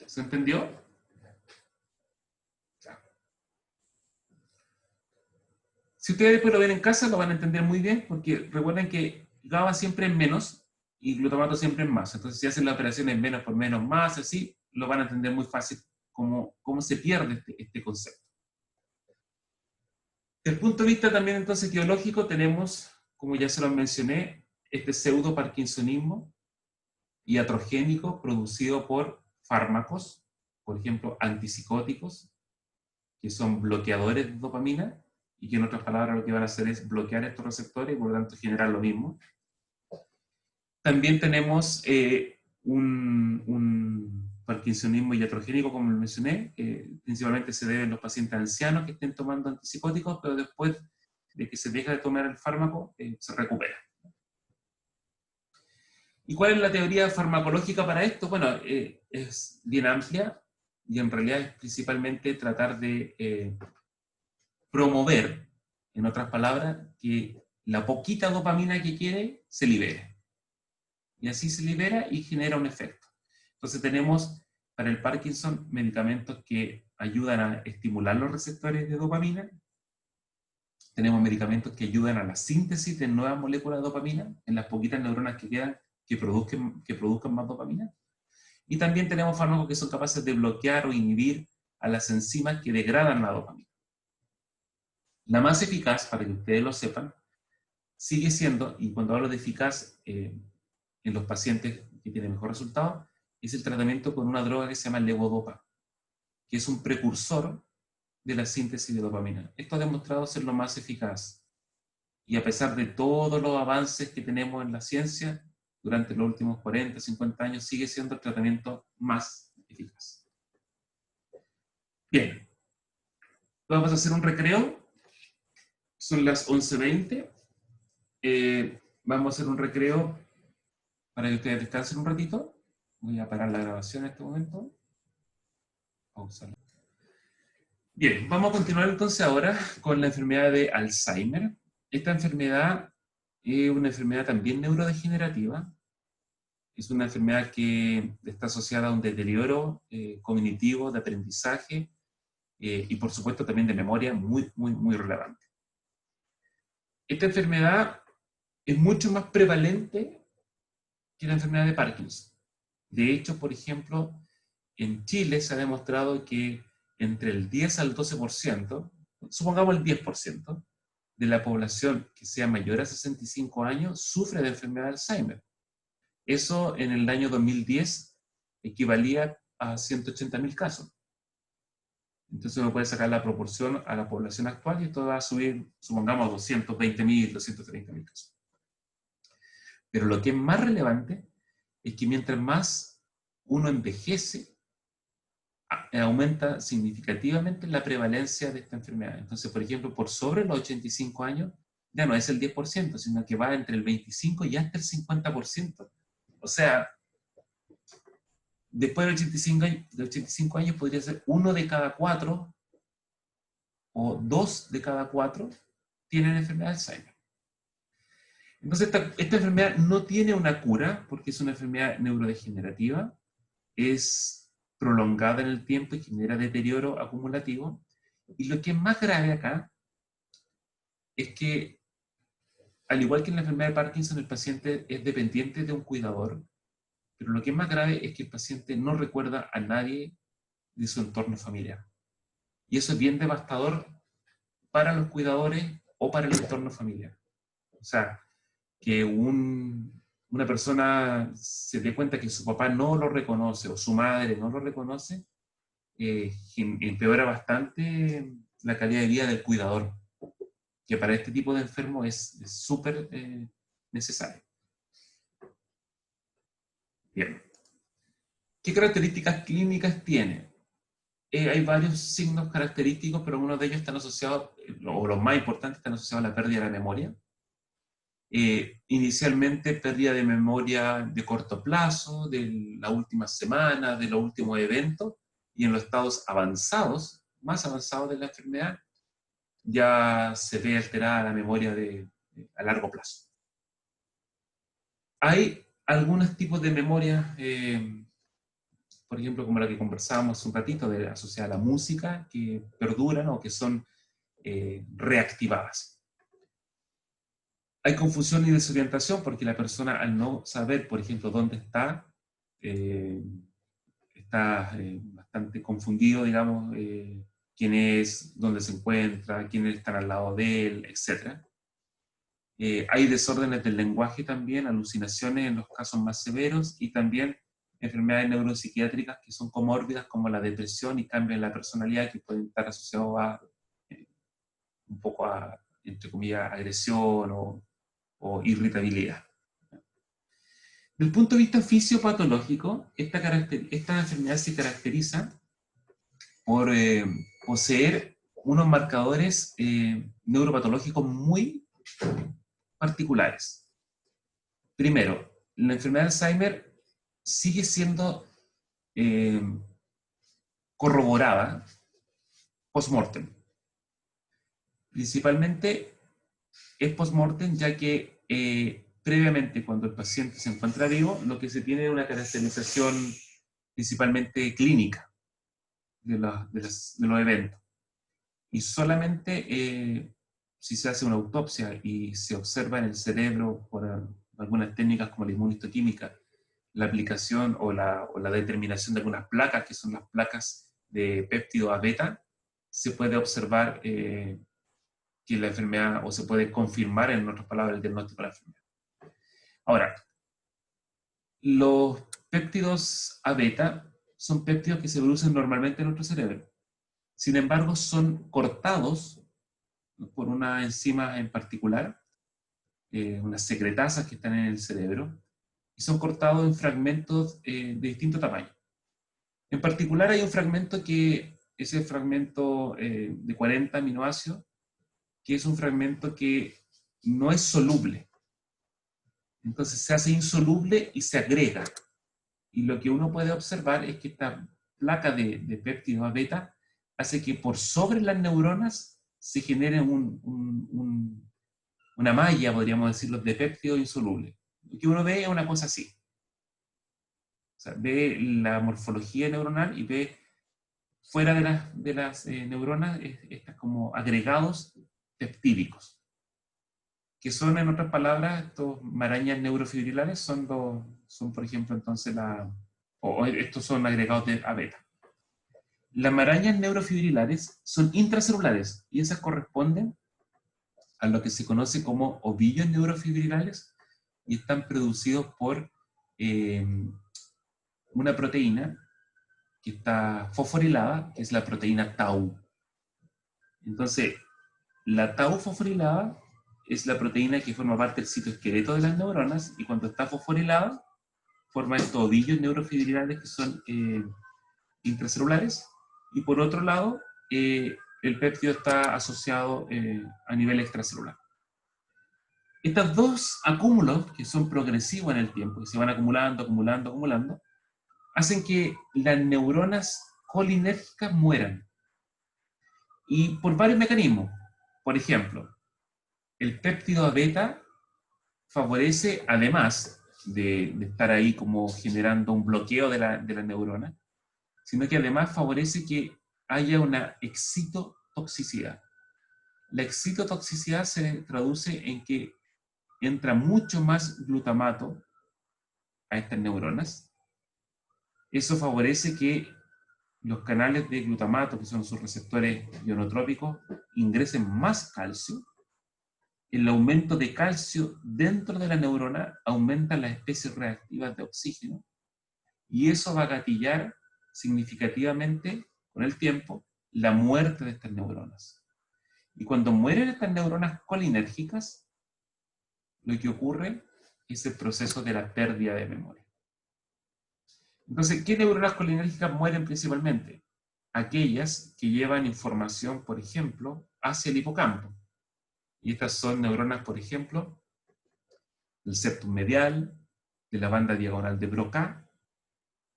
¿Se entendió? Si ustedes después lo ven en casa, lo van a entender muy bien, porque recuerden que GABA siempre es menos y glutamato siempre es más. Entonces, si hacen la operación en menos por menos más, así, lo van a entender muy fácil cómo se pierde este concepto. Desde el punto de vista también entonces etiológico tenemos, como ya se lo mencioné, este pseudo-parkinsonismo iatrogénico producido por fármacos, por ejemplo, antipsicóticos, que son bloqueadores de dopamina, y que en otras palabras lo que van a hacer es bloquear estos receptores y por lo tanto generar lo mismo. También tenemos un parkinsonismo iatrogénico, como lo mencioné, principalmente se debe en los pacientes ancianos que estén tomando antipsicóticos, pero después de que se deja de tomar el fármaco, se recupera. ¿Y cuál es la teoría farmacológica para esto? Bueno, es bien amplia y en realidad es principalmente tratar de promover, en otras palabras, que la poquita dopamina que quiere se libere. Y así se libera y genera un efecto. Entonces tenemos para el Parkinson medicamentos que ayudan a estimular los receptores de dopamina. Tenemos medicamentos que ayudan a la síntesis de nuevas moléculas de dopamina en las poquitas neuronas que quedan que produzcan más dopamina. Y también tenemos fármacos que son capaces de bloquear o inhibir a las enzimas que degradan la dopamina. La más eficaz, para que ustedes lo sepan, sigue siendo, y cuando hablo de eficaz en los pacientes que tienen mejor resultado, es el tratamiento con una droga que se llama levodopa, que es un precursor de la síntesis de dopamina. Esto ha demostrado ser lo más eficaz. Y a pesar de todos los avances que tenemos en la ciencia, durante los últimos 40, 50 años, sigue siendo el tratamiento más eficaz. Bien, vamos a hacer un recreo. Son las 11:20. Vamos a hacer un recreo para que ustedes descansen un ratito. Voy a parar la grabación en este momento. Pausar. Bien, vamos a continuar entonces ahora con la enfermedad de Alzheimer. Esta enfermedad es una enfermedad también neurodegenerativa. Es una enfermedad que está asociada a un deterioro cognitivo, de aprendizaje y por supuesto también de memoria muy, muy, muy relevante. Esta enfermedad es mucho más prevalente que la enfermedad de Parkinson. De hecho, por ejemplo, en Chile se ha demostrado que entre el 10 al 12%, supongamos el 10%, de la población que sea mayor a 65 años sufre de enfermedad de Alzheimer. Eso en el año 2010 equivalía a 180.000 casos. Entonces uno puede sacar la proporción a la población actual y esto va a subir, supongamos, a 220.000, 230.000 casos. Pero lo que es más relevante es que mientras más uno envejece, aumenta significativamente la prevalencia de esta enfermedad. Entonces, por ejemplo, por sobre los 85 años, ya no es el 10%, sino que va entre el 25% y hasta el 50%. O sea, después de 85 años podría ser 1 de cada 4 o 2 de cada 4 tienen enfermedad de Alzheimer. Entonces, esta enfermedad no tiene una cura porque es una enfermedad neurodegenerativa, es prolongada en el tiempo y genera deterioro acumulativo. Y lo que es más grave acá es que, al igual que en la enfermedad de Parkinson, el paciente es dependiente de un cuidador, pero lo que es más grave es que el paciente no recuerda a nadie de su entorno familiar. Y eso es bien devastador para los cuidadores o para el entorno familiar. O sea, que una persona se dé cuenta que su papá no lo reconoce o su madre no lo reconoce, empeora bastante la calidad de vida del cuidador, que para este tipo de enfermos es súper necesario. Bien. ¿Qué características clínicas tiene? Hay varios signos característicos, pero algunos de ellos están asociados, o los más importantes, están asociados a la pérdida de la memoria. Inicialmente pérdida de memoria de corto plazo, de la última semana, de los últimos eventos, y en los estados avanzados, más avanzados de la enfermedad, ya se ve alterada la memoria a largo plazo. Hay algunos tipos de memoria, por ejemplo, como la que conversábamos hace un ratito, asociada a la música, que perduran o que son reactivadas. Hay confusión y desorientación porque la persona, al no saber, por ejemplo, dónde está bastante confundido, digamos, quién es, dónde se encuentra, quiénes están al lado de él, etc. Hay desórdenes del lenguaje también, alucinaciones en los casos más severos, y también enfermedades neuropsiquiátricas que son comórbidas, como la depresión y cambios en la personalidad, que pueden estar asociados a un poco a, entre comillas, agresión o irritabilidad. Desde el punto de vista fisiopatológico, esta enfermedad se caracteriza por poseer unos marcadores neuropatológicos muy particulares. Primero, la enfermedad de Alzheimer sigue siendo corroborada post-mortem. Principalmente es post-mortem, ya que previamente, cuando el paciente se encuentra vivo, lo que se tiene es una caracterización principalmente clínica de los eventos. Y solamente si se hace una autopsia y se observa en el cerebro por algunas técnicas como la inmunistoquímica, la aplicación o la determinación de algunas placas, que son las placas de péptido A beta, se puede observar que la enfermedad, o se puede confirmar, en otras palabras, el diagnóstico de la enfermedad. Ahora, los péptidos A beta son péptidos que se producen normalmente en nuestro cerebro. Sin embargo, son cortados por una enzima en particular, unas secretasas que están en el cerebro, y son cortados en fragmentos de distinto tamaño. En particular hay un fragmento que es el fragmento de 40 aminoácidos, que es un fragmento que no es soluble. Entonces se hace insoluble y se agrega. Y lo que uno puede observar es que esta placa de péptido A beta hace que por sobre las neuronas se genere una malla, podríamos decirlo, de péptido insoluble. Lo que uno ve es una cosa así. O sea, ve la morfología neuronal y ve fuera de las neuronas estas como agregados peptídicos, que son, en otras palabras, estos marañas neurofibrilares, son por ejemplo, entonces estos son agregados de A beta. Las marañas neurofibrilares son intracelulares y esas corresponden a lo que se conoce como ovillos neurofibrilares y están producidos por una proteína que está fosforilada, que es la proteína tau. Entonces, la tau fosforilada es la proteína que forma parte del citoesqueleto de las neuronas, y cuando está fosforilada, forma estos ovillos neurofibrilares que son intracelulares, y por otro lado, el péptido está asociado a nivel extracelular. Estos dos acúmulos, que son progresivos en el tiempo, que se van acumulando, hacen que las neuronas colinérgicas mueran. Y por varios mecanismos. Por ejemplo, el péptido A beta favorece, además de estar ahí como generando un bloqueo de la neurona, sino que además favorece que haya una excitotoxicidad. La excitotoxicidad se traduce en que entra mucho más glutamato a estas neuronas. Eso favorece que los canales de glutamato, que son sus receptores ionotrópicos, ingresen más calcio. El aumento de calcio dentro de la neurona aumenta las especies reactivas de oxígeno, y eso va a gatillar significativamente, con el tiempo, la muerte de estas neuronas. Y cuando mueren estas neuronas colinérgicas, lo que ocurre es el proceso de la pérdida de memoria. Entonces, ¿qué neuronas colinérgicas mueren principalmente? Aquellas que llevan información, por ejemplo, hacia el hipocampo. Y estas son neuronas, por ejemplo, del septum medial, de la banda diagonal de Broca.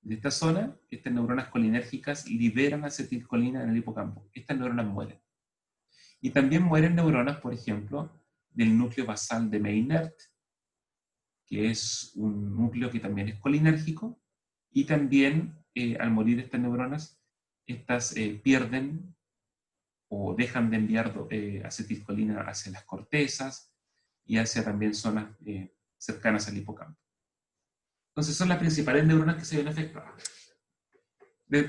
De esta zona, estas neuronas colinérgicas liberan acetilcolina en el hipocampo. Estas neuronas mueren. Y también mueren neuronas, por ejemplo, del núcleo basal de Meynert, que es un núcleo que también es colinérgico, y también al morir estas neuronas, estas pierden o dejan de enviar acetilcolina hacia las cortezas y hacia también zonas cercanas al hipocampo. Entonces son las principales neuronas que se ven afectadas.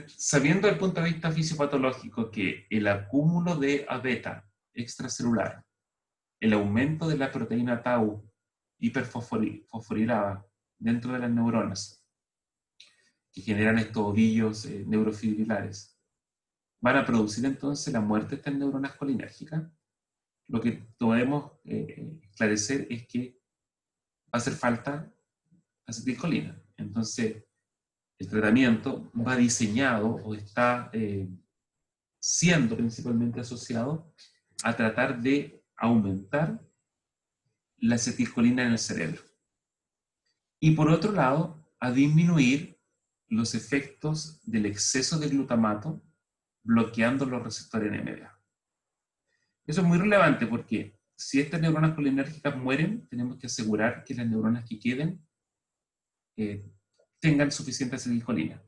Sabiendo desde el punto de vista fisiopatológico que el acúmulo de A-beta extracelular, el aumento de la proteína tau hiperfosforilada dentro de las neuronas, que generan estos ovillos neurofibrilares, van a producir entonces la muerte de estas neuronas colinérgicas. Lo que debemos esclarecer es que va a hacer falta acetilcolina. Entonces, el tratamiento va diseñado o está siendo principalmente asociado a tratar de aumentar la acetilcolina en el cerebro. Y por otro lado, a disminuir los efectos del exceso de glutamato bloqueando los receptores NMDA. Eso es muy relevante porque si estas neuronas colinérgicas mueren, tenemos que asegurar que las neuronas que queden tengan suficiente acetilcolina.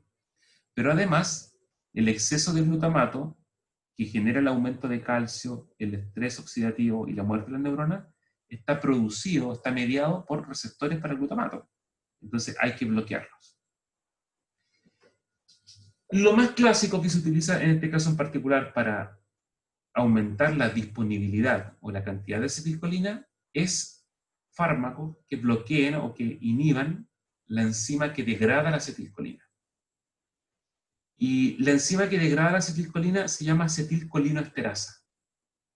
Pero además, el exceso de glutamato, que genera el aumento de calcio, el estrés oxidativo y la muerte de las neuronas, está producido, está mediado por receptores para el glutamato. Entonces hay que bloquearlos. Lo más clásico que se utiliza en este caso en particular para aumentar la disponibilidad o la cantidad de acetilcolina es fármacos que bloqueen o que inhiban la enzima que degrada la acetilcolina. Y la enzima que degrada la acetilcolina se llama acetilcolinoesterasa,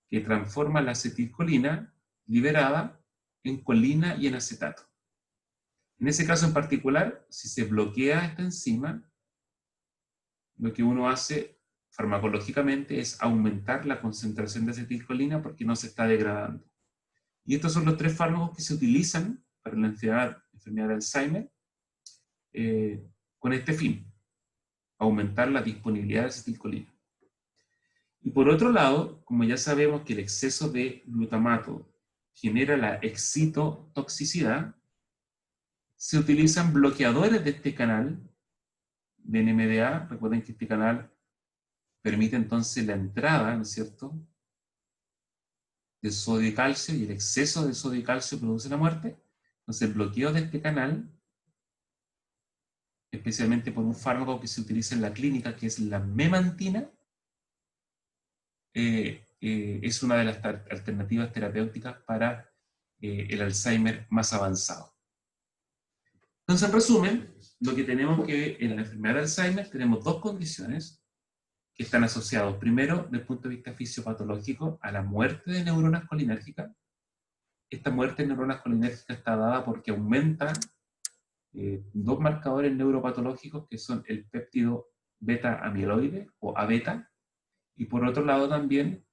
que transforma la acetilcolina liberada en colina y en acetato. En ese caso en particular, si se bloquea esta enzima, lo que uno hace farmacológicamente es aumentar la concentración de acetilcolina porque no se está degradando. Y estos son los tres fármacos que se utilizan para la enfermedad de Alzheimer con este fin, aumentar la disponibilidad de acetilcolina. Y por otro lado, como ya sabemos que el exceso de glutamato genera la excitotoxicidad, se utilizan bloqueadores de este canal de NMDA. Recuerden que este canal permite entonces la entrada, ¿no es cierto?, de sodio y calcio, y el exceso de sodio y calcio produce la muerte. Entonces el bloqueo de este canal, especialmente por un fármaco que se utiliza en la clínica, que es la memantina, es una de las alternativas terapéuticas para el Alzheimer más avanzado. Entonces, en resumen, lo que tenemos que en la enfermedad de Alzheimer tenemos dos condiciones que están asociadas, primero, desde el punto de vista fisiopatológico, a la muerte de neuronas colinérgicas. Esta muerte de neuronas colinérgicas está dada porque aumentan dos marcadores neuropatológicos que son el péptido beta amiloide o A-beta, y por otro lado también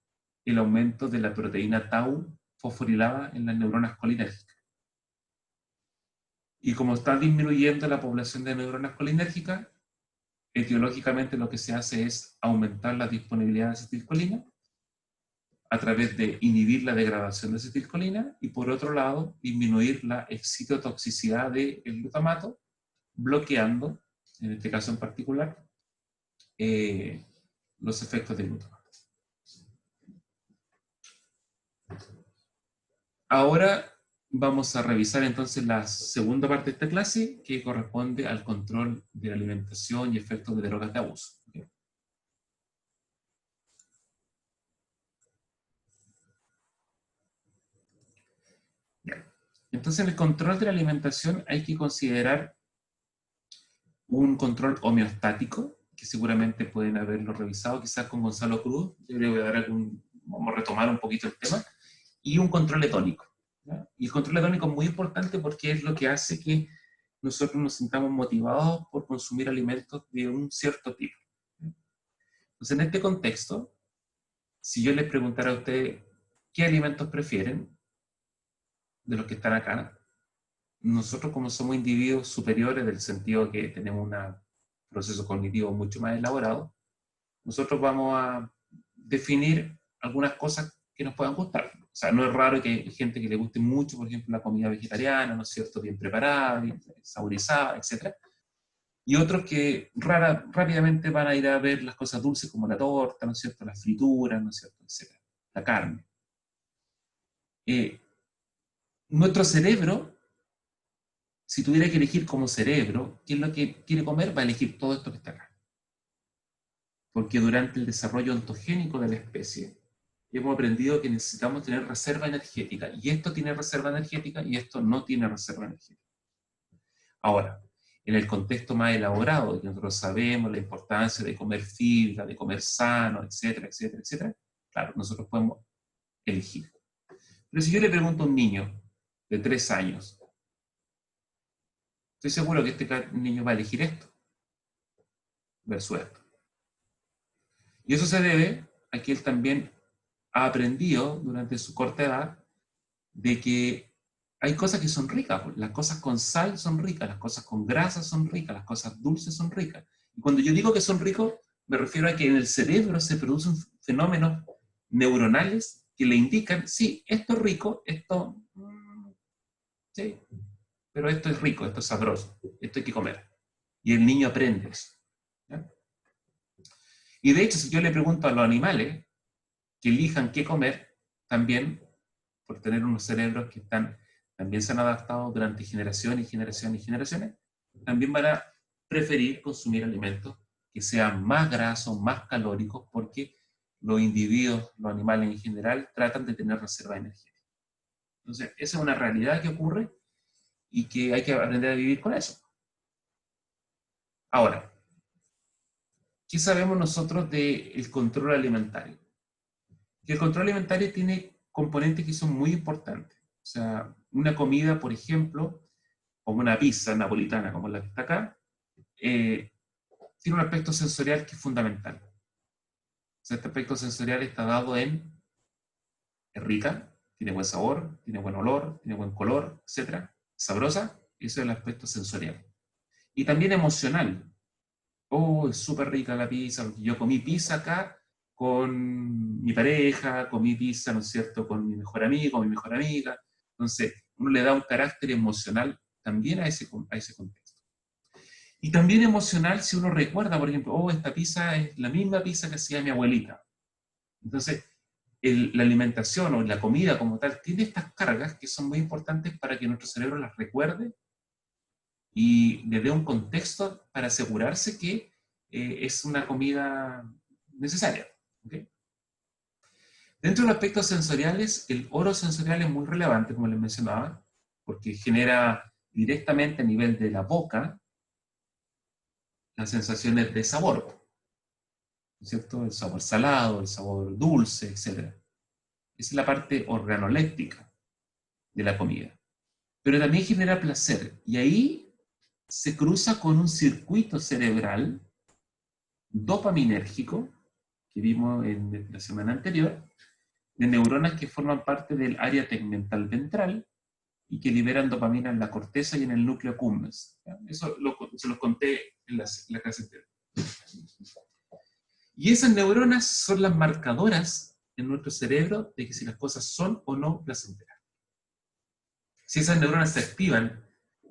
el aumento de la proteína tau fosforilada en las neuronas colinérgicas. Y como está disminuyendo la población de neuronas colinérgicas, etiológicamente lo que se hace es aumentar la disponibilidad de acetilcolina a través de inhibir la degradación de acetilcolina y por otro lado disminuir la excitotoxicidad del glutamato, bloqueando, en este caso en particular, los efectos del glutamato. Ahora vamos a revisar entonces la segunda parte de esta clase, que corresponde al control de la alimentación y efectos de drogas de abuso. ¿Okay? Bien. Entonces, en el control de la alimentación hay que considerar un control homeostático, que seguramente pueden haberlo revisado, quizás con Gonzalo Cruz. Yo le voy a dar vamos a retomar un poquito el tema, y un control etónico. ¿Ya? Y el control etónico es muy importante porque es lo que hace que nosotros nos sintamos motivados por consumir alimentos de un cierto tipo. Entonces, en este contexto, si yo les preguntara a ustedes qué alimentos prefieren de los que están acá, nosotros como somos individuos superiores, del sentido que tenemos un proceso cognitivo mucho más elaborado, nosotros vamos a definir algunas cosas que nos puedan gustar. O sea, no es raro que hay gente que le guste mucho, por ejemplo, la comida vegetariana, ¿no es cierto?, bien preparada, bien saborizada, etc. Y otros que rápidamente van a ir a ver las cosas dulces como la torta, ¿no es cierto?, las frituras, ¿no es cierto?, etc. La carne. Nuestro cerebro, si tuviera que elegir como cerebro, ¿qué es lo que quiere comer? Va a elegir todo esto que está acá. porque durante el desarrollo ontogénico de la especie hemos aprendido que necesitamos tener reserva energética, y esto tiene reserva energética y esto no tiene reserva energética. Ahora, en el contexto más elaborado, de que nosotros sabemos la importancia de comer fibra, de comer sano, etcétera, etcétera, etcétera, claro, nosotros podemos elegir. Pero si yo le pregunto a un niño de 3 años, estoy seguro que este niño va a elegir esto versus esto. Y eso se debe a que él también ha aprendido durante su corta edad de que hay cosas que son ricas. Las cosas con sal son ricas, las cosas con grasa son ricas, las cosas dulces son ricas. Y cuando yo digo que son ricos, me refiero a que en el cerebro se producen fenómenos neuronales que le indican, sí, esto es rico, esto, sí, pero esto es rico, esto es sabroso, esto hay que comer. Y el niño aprende eso. ¿Ya? Y de hecho, si yo le pregunto a los animales que elijan qué comer, también, por tener unos cerebros que también se han adaptado durante generaciones y generaciones y generaciones, también van a preferir consumir alimentos que sean más grasos, más calóricos, porque los individuos, los animales en general, tratan de tener reserva energética. Entonces, esa es una realidad que ocurre y que hay que aprender a vivir con eso. Ahora, ¿qué sabemos nosotros del control alimentario? Que el control alimentario tiene componentes que son muy importantes. O sea, una comida, por ejemplo, como una pizza napolitana, como la que está acá, tiene un aspecto sensorial que es fundamental. O sea, este aspecto sensorial está dado es rica, tiene buen sabor, tiene buen olor, tiene buen color, etc. Sabrosa, eso es el aspecto sensorial. Y también emocional. Oh, es súper rica la pizza, yo comí pizza acá con mi pareja, comí pizza, ¿no es cierto?, con mi mejor amigo, mi mejor amiga. Entonces, uno le da un carácter emocional también a ese contexto. Y también emocional si uno recuerda, por ejemplo, oh, esta pizza es la misma pizza que hacía mi abuelita. Entonces, la alimentación o la comida como tal tiene estas cargas que son muy importantes para que nuestro cerebro las recuerde y le dé un contexto para asegurarse que es una comida necesaria. ¿Okay? Dentro de los aspectos sensoriales, el oro sensorial es muy relevante, como les mencionaba, porque genera directamente a nivel de la boca las sensaciones de sabor, ¿no es cierto? El sabor salado, el sabor dulce, etc. Esa es la parte organoléptica de la comida. Pero también genera placer, y ahí se cruza con un circuito cerebral dopaminérgico, que vimos en la semana anterior, de neuronas que forman parte del área tegmental ventral y que liberan dopamina en la corteza y en el núcleo accumbens. Eso se los conté en la clase anterior. Y esas neuronas son las marcadoras en nuestro cerebro de que si las cosas son o no placenteras. Si esas neuronas se activan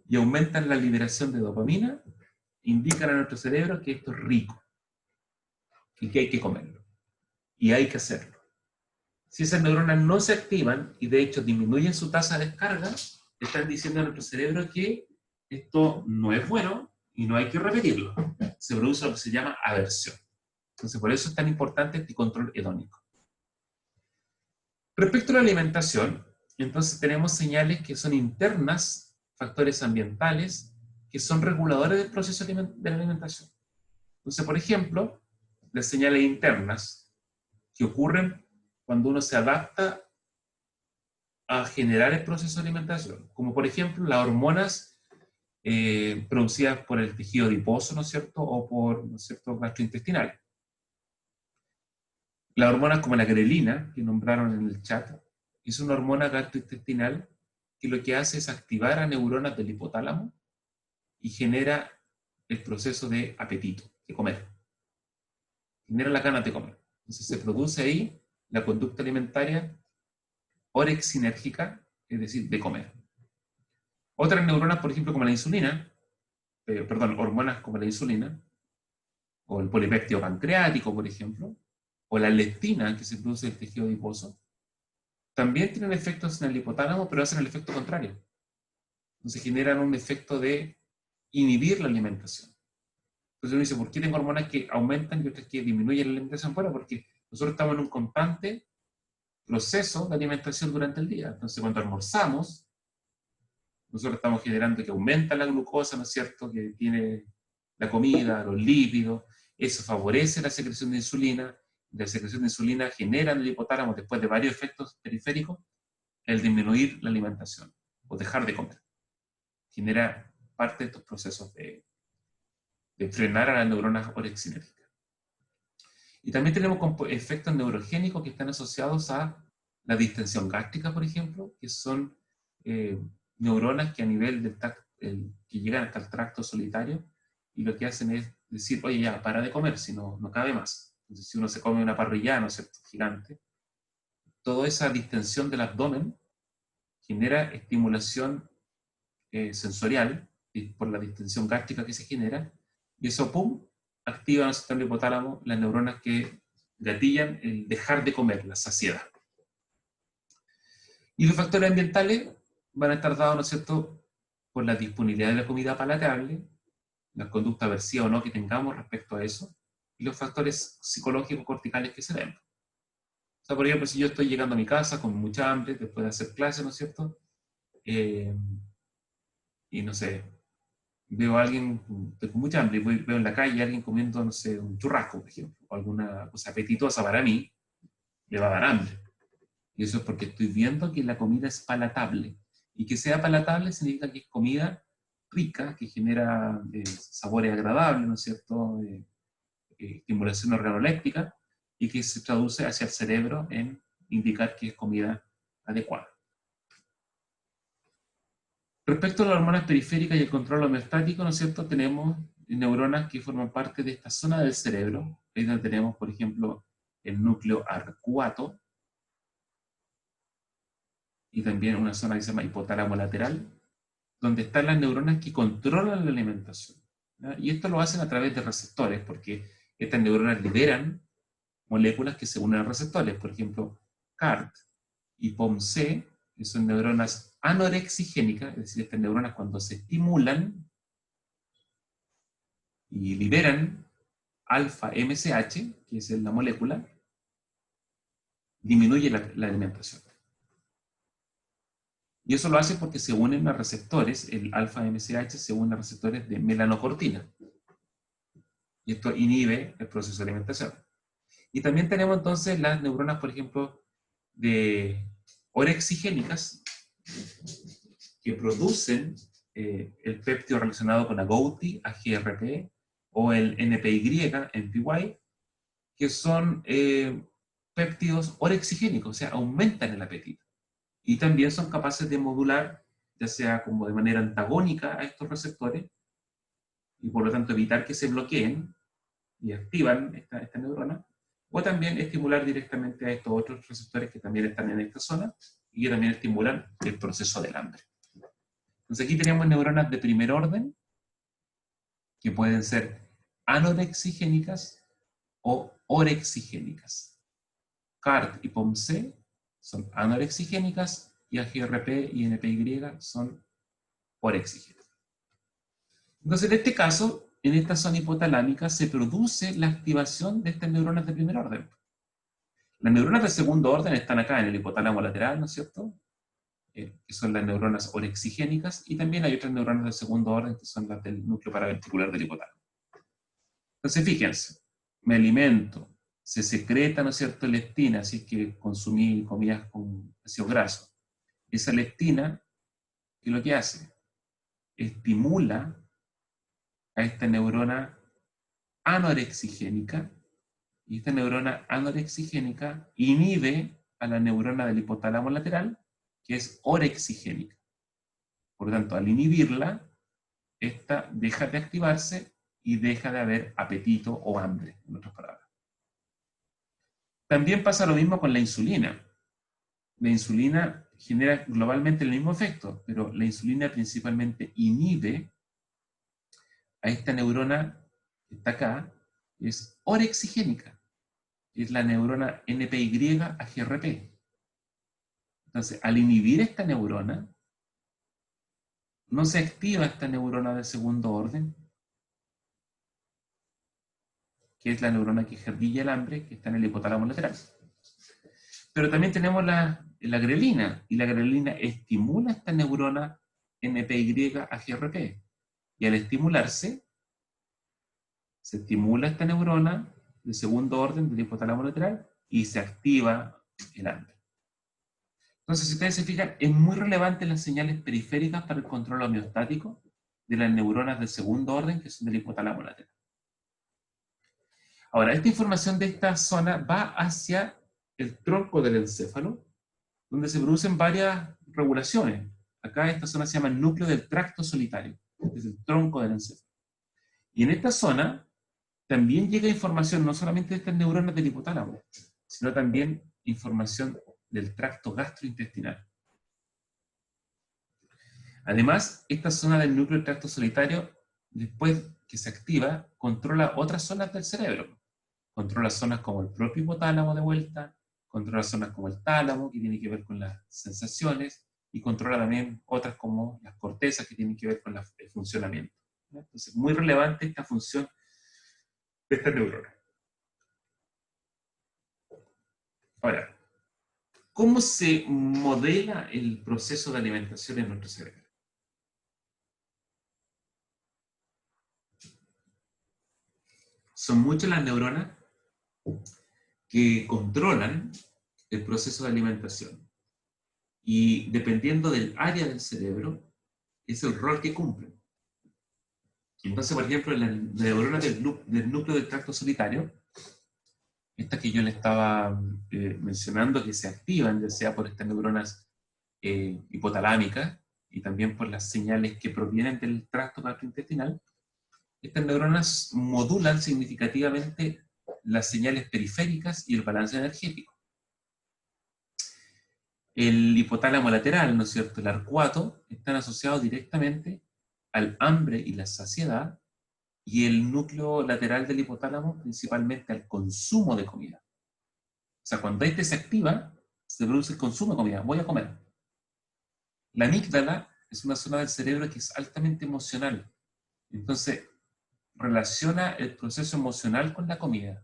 y aumentan la liberación de dopamina, indican a nuestro cerebro que esto es rico y que hay que comerlo. Y hay que hacerlo. Si esas neuronas no se activan y de hecho disminuyen su tasa de descarga, están diciendo a nuestro cerebro que esto no es bueno y no hay que repetirlo. Se produce lo que se llama aversión. Entonces, por eso es tan importante este control hedónico. Respecto a la alimentación, entonces tenemos señales que son internas, factores ambientales, que son reguladores del proceso de la alimentación. Entonces, por ejemplo, las señales internas que ocurren cuando uno se adapta a generar el proceso de alimentación, como por ejemplo las hormonas producidas por el tejido adiposo, ¿no es cierto?, o por, ¿no es cierto?, gastrointestinal. Las hormonas como la grelina, que nombraron en el chat, es una hormona gastrointestinal que lo que hace es activar a neuronas del hipotálamo y genera el proceso de apetito, de comer. Genera la ganas de comer. Entonces se produce ahí la conducta alimentaria orexinérgica, es decir, de comer. Otras neuronas, por ejemplo, como la insulina, hormonas como la insulina, o el polipéptido pancreático, por ejemplo, o la leptina que se produce en el tejido adiposo, también tienen efectos en el hipotálamo, pero hacen el efecto contrario. Entonces generan un efecto de inhibir la alimentación. Entonces uno dice, ¿por qué tengo hormonas que aumentan y otras que disminuyen la alimentación? Bueno, porque nosotros estamos en un constante proceso de alimentación durante el día. Entonces cuando almorzamos, nosotros estamos generando que aumenta la glucosa, ¿no es cierto?, que tiene la comida, los lípidos, eso favorece la secreción de insulina, la secreción de insulina genera en el hipotálamo, después de varios efectos periféricos, el disminuir la alimentación o dejar de comer. Genera parte de estos procesos de frenar a las neuronas orexinéticas. Y también tenemos efectos neurogénicos que están asociados a la distensión gástrica, por ejemplo, que son neuronas que a nivel del que llegan hasta el tracto solitario y lo que hacen es decir, oye, ya, para de comer, si no, no cabe más. Entonces, si uno se come una parrillada, ¿no es cierto?, gigante, toda esa distensión del abdomen genera estimulación sensorial por la distensión gástrica que se genera, y eso, ¡pum!, activa en el sistema hipotálamo las neuronas que gatillan el dejar de comer, la saciedad. Y los factores ambientales van a estar dados, ¿no es cierto?, por la disponibilidad de la comida palatable, la conducta aversiva o no que tengamos respecto a eso, y los factores psicológicos corticales que se den. O sea, por ejemplo, si yo estoy llegando a mi casa con mucha hambre, después de hacer clase, ¿no es cierto?, y no sé, veo a alguien con mucha hambre, veo en la calle a alguien comiendo, no sé, un churrasco, por ejemplo, o alguna cosa apetitosa para mí, me va a dar hambre. Y eso es porque estoy viendo que la comida es palatable. Y que sea palatable significa que es comida rica, que genera sabores agradables, ¿no es cierto?, estimulación organoléptica, y que se traduce hacia el cerebro en indicar que es comida adecuada. Respecto a las hormonas periféricas y el control homeostático, ¿no es cierto?, tenemos neuronas que forman parte de esta zona del cerebro. Ahí donde tenemos, por ejemplo, el núcleo arcuato, y también una zona que se llama hipotálamo lateral, donde están las neuronas que controlan la alimentación, ¿ya? Y esto lo hacen a través de receptores, porque estas neuronas liberan moléculas que se unen a receptores, por ejemplo, CART y POMC, que son neuronas anorexigénicas, es decir, estas neuronas cuando se estimulan y liberan alfa-MSH, que es la molécula, disminuye la alimentación. Y eso lo hace porque se unen a receptores, el alfa-MSH se une a receptores de melanocortina. Y esto inhibe el proceso de alimentación. Y también tenemos entonces las neuronas, por ejemplo, de orexigénicas, que producen el péptido relacionado con agouti, AGRP, o el NPY, NPY, que son péptidos orexigénicos, o sea, aumentan el apetito. Y también son capaces de modular, ya sea como de manera antagónica a estos receptores, y por lo tanto evitar que se bloqueen y activan esta neurona, o también estimular directamente a estos otros receptores que también están en esta zona y que también estimulan el proceso del hambre. Entonces aquí tenemos neuronas de primer orden, que pueden ser anorexigénicas o orexigénicas. CART y POMC son anorexigénicas y AGRP y NPY son orexigénicas. Entonces, en este caso, en esta zona hipotalámica se produce la activación de estas neuronas de primer orden. Las neuronas de segundo orden están acá en el hipotálamo lateral, ¿no es cierto?, que son las neuronas orexigénicas, y también hay otras neuronas de segundo orden que son las del núcleo paraventricular del hipotálamo. Entonces, fíjense, me alimento, se secreta, ¿no es cierto?, leptina, así es que consumí comidas con ácidos grasos. Esa leptina, ¿qué es lo que hace? Estimula a esta neurona anorexigénica, y esta neurona anorexigénica inhibe a la neurona del hipotálamo lateral, que es orexigénica. Por lo tanto, al inhibirla, esta deja de activarse y deja de haber apetito o hambre, en otras palabras. También pasa lo mismo con la insulina. La insulina genera globalmente el mismo efecto, pero la insulina principalmente inhibe a esta neurona que está acá, que es orexigénica, es la neurona NPY-AGRP. Entonces, al inhibir esta neurona, no se activa esta neurona de segundo orden, que es la neurona que ejerguilla el hambre, que está en el hipotálamo lateral. Pero también tenemos la grelina, y la grelina estimula esta neurona NPY-AGRP. Y al estimularse, se estimula esta neurona de segundo orden del hipotálamo lateral y se activa el hambre. Entonces, si ustedes se fijan, es muy relevante las señales periféricas para el control homeostático de las neuronas de segundo orden que son del hipotálamo lateral. Ahora, esta información de esta zona va hacia el tronco del encéfalo, donde se producen varias regulaciones. Acá esta zona se llama el núcleo del tracto solitario, es el tronco del encéfalo. Y en esta zona también llega información no solamente de estas neuronas del hipotálamo, sino también información del tracto gastrointestinal. Además, esta zona del núcleo del tracto solitario, después que se activa, controla otras zonas del cerebro. Controla zonas como el propio hipotálamo de vuelta, controla zonas como el tálamo, que tiene que ver con las sensaciones, y controla también otras como las cortezas, que tienen que ver con el funcionamiento. Entonces, muy relevante esta función de esta neurona. Ahora, ¿cómo se modela el proceso de alimentación en nuestro cerebro? Son muchas las neuronas que controlan el proceso de alimentación. Y dependiendo del área del cerebro, es el rol que cumplen. Entonces, por ejemplo, las neuronas del núcleo del tracto solitario, estas que yo le estaba mencionando, que se activan, ya sea por estas neuronas hipotalámicas y también por las señales que provienen del tracto gastrointestinal, estas neuronas modulan significativamente las señales periféricas y el balance energético. El hipotálamo lateral, ¿no es cierto?, el arcuato, están asociados directamente al hambre y la saciedad, y el núcleo lateral del hipotálamo principalmente al consumo de comida. O sea, cuando este se activa, se produce el consumo de comida, voy a comer. La amígdala es una zona del cerebro que es altamente emocional. Entonces, relaciona el proceso emocional con la comida.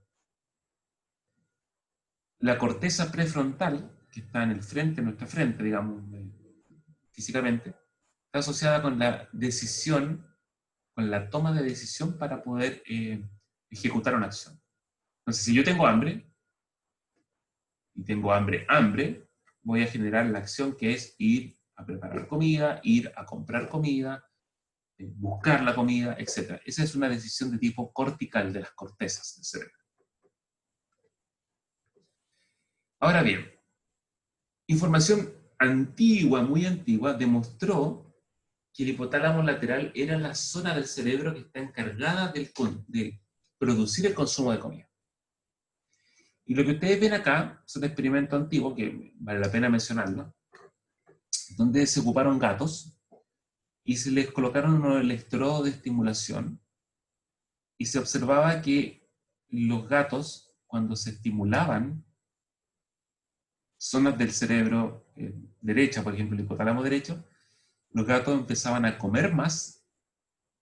La corteza prefrontal, que está en el frente, en nuestra frente, digamos, físicamente, está asociada con la decisión, con la toma de decisión para poder ejecutar una acción. Entonces, si yo tengo hambre, y tengo hambre, voy a generar la acción que es ir a preparar comida, ir a comprar comida, buscar la comida, etc. Esa es una decisión de tipo cortical de las cortezas del cerebro. Ahora bien, información antigua, muy antigua, demostró que el hipotálamo lateral era la zona del cerebro que está encargada de producir el consumo de comida. Y lo que ustedes ven acá es un experimento antiguo que vale la pena mencionarlo, donde se ocuparon gatos y se les colocaron unos electrodos de estimulación y se observaba que los gatos, cuando se estimulaban zonas del cerebro derecha, por ejemplo el hipotálamo derecho, los gatos empezaban a comer más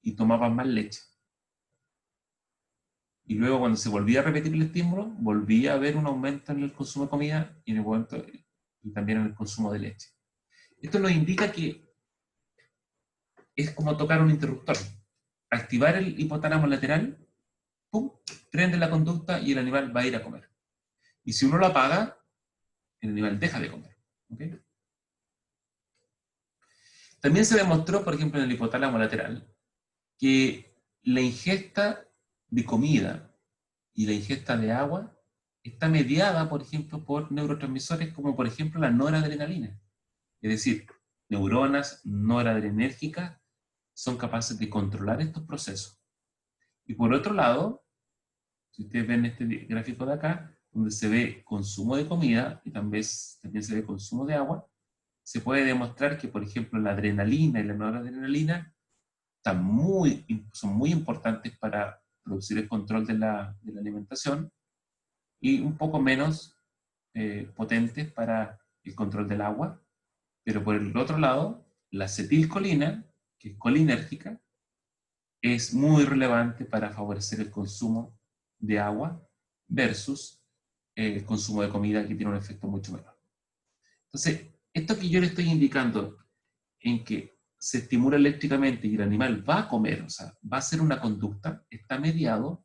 y tomaban más leche. Y luego cuando se volvía a repetir el estímulo, volvía a haber un aumento en el consumo de comida y, y también en el consumo de leche. Esto nos indica que es como tocar un interruptor. Activar el hipotálamo lateral, ¡pum!, prende la conducta y el animal va a ir a comer. Y si uno lo apaga, el animal deja de comer. ¿Okay? También se demostró, por ejemplo, en el hipotálamo lateral, que la ingesta de comida y la ingesta de agua está mediada, por ejemplo, por neurotransmisores como, por ejemplo, la noradrenalina. Es decir, neuronas noradrenérgicas son capaces de controlar estos procesos. Y por otro lado, si ustedes ven este gráfico de acá, donde se ve consumo de comida y también se ve consumo de agua, se puede demostrar que, por ejemplo, la adrenalina y la noradrenalina son muy importantes para producir el control de la alimentación y un poco menos potentes para el control del agua. Pero por el otro lado, la acetilcolina, que es colinérgica, es muy relevante para favorecer el consumo de agua versus el consumo de comida, que tiene un efecto mucho menor. Entonces, esto que yo le estoy indicando en que se estimula eléctricamente y el animal va a comer, o sea, va a hacer una conducta, está mediado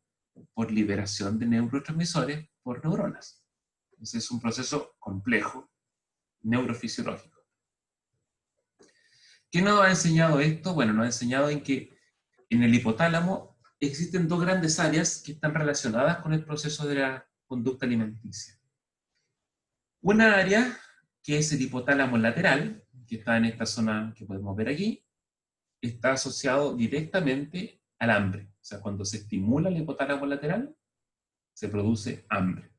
por liberación de neurotransmisores por neuronas. Entonces es un proceso complejo, neurofisiológico. ¿Qué nos ha enseñado esto? Bueno, nos ha enseñado en que en el hipotálamo existen dos grandes áreas que están relacionadas con el proceso de la conducta alimenticia. Una área que es el hipotálamo lateral, que está en esta zona que podemos ver aquí, está asociado directamente al hambre. O sea, cuando se estimula el hipotálamo lateral, se produce hambre.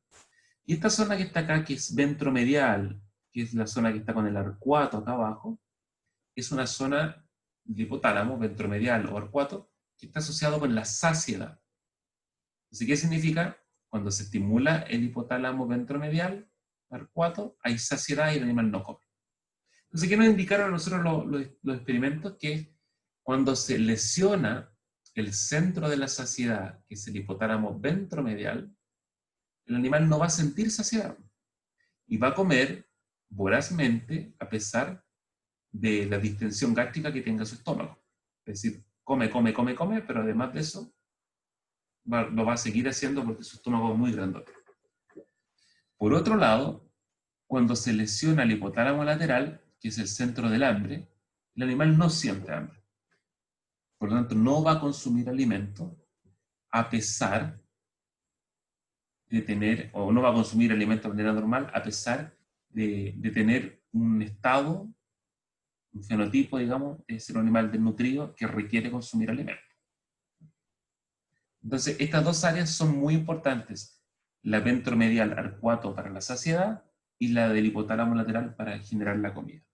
Y esta zona que está acá, que es ventromedial, que es la zona que está con el arcuato acá abajo, es una zona del hipotálamo ventromedial o arcuato que está asociado con la saciedad. Entonces, ¿qué significa? Cuando se estimula el hipotálamo ventromedial, arcuato, hay saciedad y el animal no come. Entonces, ¿qué nos indicaron a nosotros los experimentos? Que cuando se lesiona el centro de la saciedad, que es el hipotálamo ventromedial, el animal no va a sentir saciedad y va a comer vorazmente a pesar de la distensión gástrica que tenga su estómago. Es decir, come, come, come, come, pero además de eso, lo va a seguir haciendo porque su estómago es muy grandote. Por otro lado, cuando se lesiona el hipotálamo lateral, que es el centro del hambre, el animal no siente hambre. Por lo tanto, no va a consumir alimento a pesar de tener, o no va a consumir alimento de manera normal, a pesar de tener un estado, un fenotipo, digamos, de ser un animal desnutrido que requiere consumir alimento. Entonces, estas dos áreas son muy importantes. La ventromedial arcuato para la saciedad y la del hipotálamo lateral para generar la comida.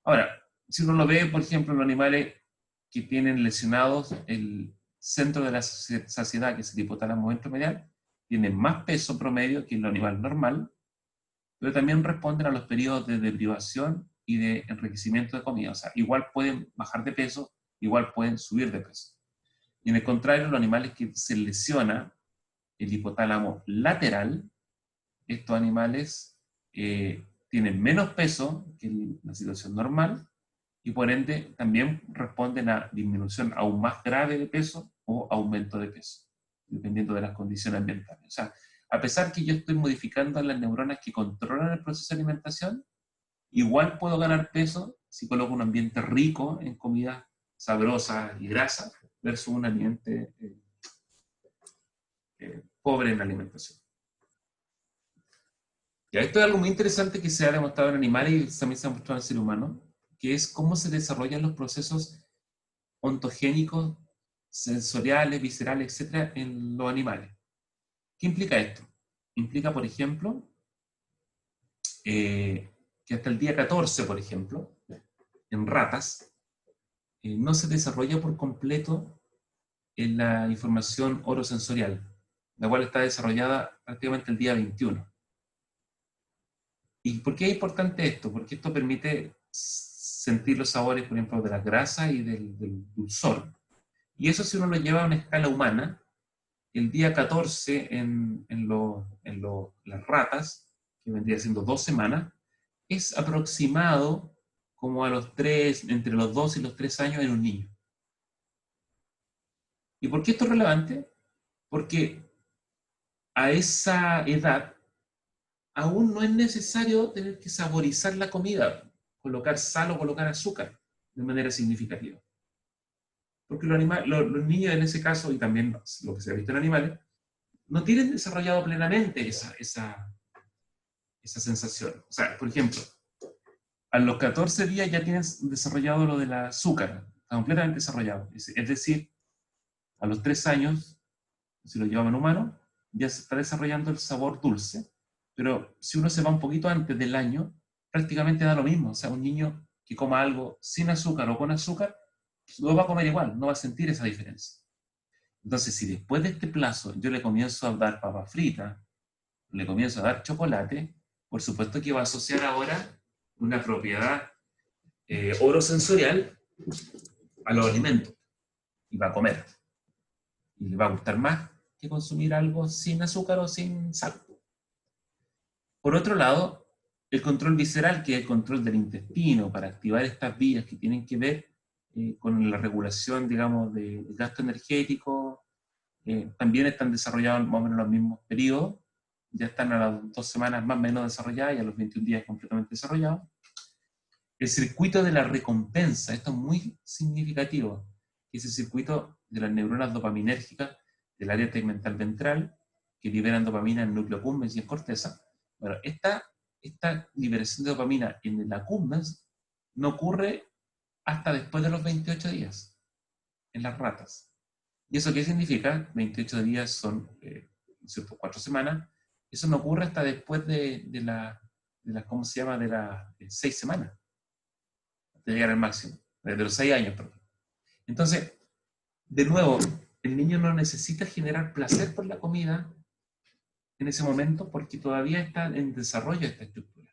Ahora, si uno lo ve, por ejemplo, en los animales que tienen lesionados el centro de la saciedad, que es el hipotálamo ventromedial, tienen más peso promedio que el animal normal, pero también responden a los periodos de deprivación y de enriquecimiento de comida. O sea, igual pueden bajar de peso, igual pueden subir de peso. Y en el contrario, los animales que se lesiona el hipotálamo lateral, estos animales tienen menos peso que la situación normal y por ende también responden a disminución aún más grave de peso o aumento de peso, dependiendo de las condiciones ambientales. O sea, a pesar que yo estoy modificando las neuronas que controlan el proceso de alimentación, igual puedo ganar peso si coloco un ambiente rico en comida sabrosa y grasa versus un ambiente pobre en alimentación. Ya, esto es algo muy interesante que se ha demostrado en animales y también se ha demostrado en el ser humano, que es cómo se desarrollan los procesos ontogénicos, sensoriales, viscerales, etcétera, en los animales. ¿Qué implica esto? Implica, por ejemplo, que hasta el día 14, por ejemplo, en ratas, no se desarrolla por completo en la información orosensorial, la cual está desarrollada prácticamente el día 21. ¿Y por qué es importante esto? Porque esto permite sentir los sabores, por ejemplo, de la grasa y del dulzor. Y eso, si uno lo lleva a una escala humana, el día 14 en las ratas, que vendría siendo 2 semanas, es aproximado como a los 3, entre los 2 y los 3 años en un niño. ¿Y por qué esto es relevante? Porque a esa edad aún no es necesario tener que saborizar la comida, colocar sal o colocar azúcar de manera significativa. Porque los niños en ese caso, y también lo que se ha visto en animales, no tienen desarrollado plenamente esa sensación. O sea, por ejemplo, a los 14 días ya tienes desarrollado lo del azúcar, está completamente desarrollado. Es decir, a los 3 años, si lo llevamos en humano, ya se está desarrollando el sabor dulce, pero si uno se va un poquito antes del año, prácticamente da lo mismo. O sea, un niño que coma algo sin azúcar o con azúcar, lo va a comer igual, no va a sentir esa diferencia. Entonces, si después de este plazo yo le comienzo a dar papa frita, le comienzo a dar chocolate, por supuesto que va a asociar ahora una propiedad orosensorial a los alimentos y va a comer. Y le va a gustar más que consumir algo sin azúcar o sin sal. Por otro lado, el control visceral, que es el control del intestino, para activar estas vías que tienen que ver con la regulación, digamos, del gasto energético, también están desarrollados más o menos en los mismos periodos, ya están a las 2 semanas más o menos desarrolladas y a los 21 días completamente desarrollados. El circuito de la recompensa, esto es muy significativo, es el circuito de las neuronas dopaminérgicas del área tegmental ventral, que liberan dopamina en el núcleo accumbens y en corteza. Bueno, esta liberación de dopamina en el accumbens no ocurre hasta después de los 28 días, en las ratas. ¿Y eso qué significa? 28 días son, ¿cierto? 4 semanas. Eso no ocurre hasta después de las ¿cómo se llama? De las 6 semanas, de llegar al máximo, de los 6 años, perdón. Entonces, de nuevo, el niño no necesita generar placer por la comida en ese momento porque todavía está en desarrollo esta estructura.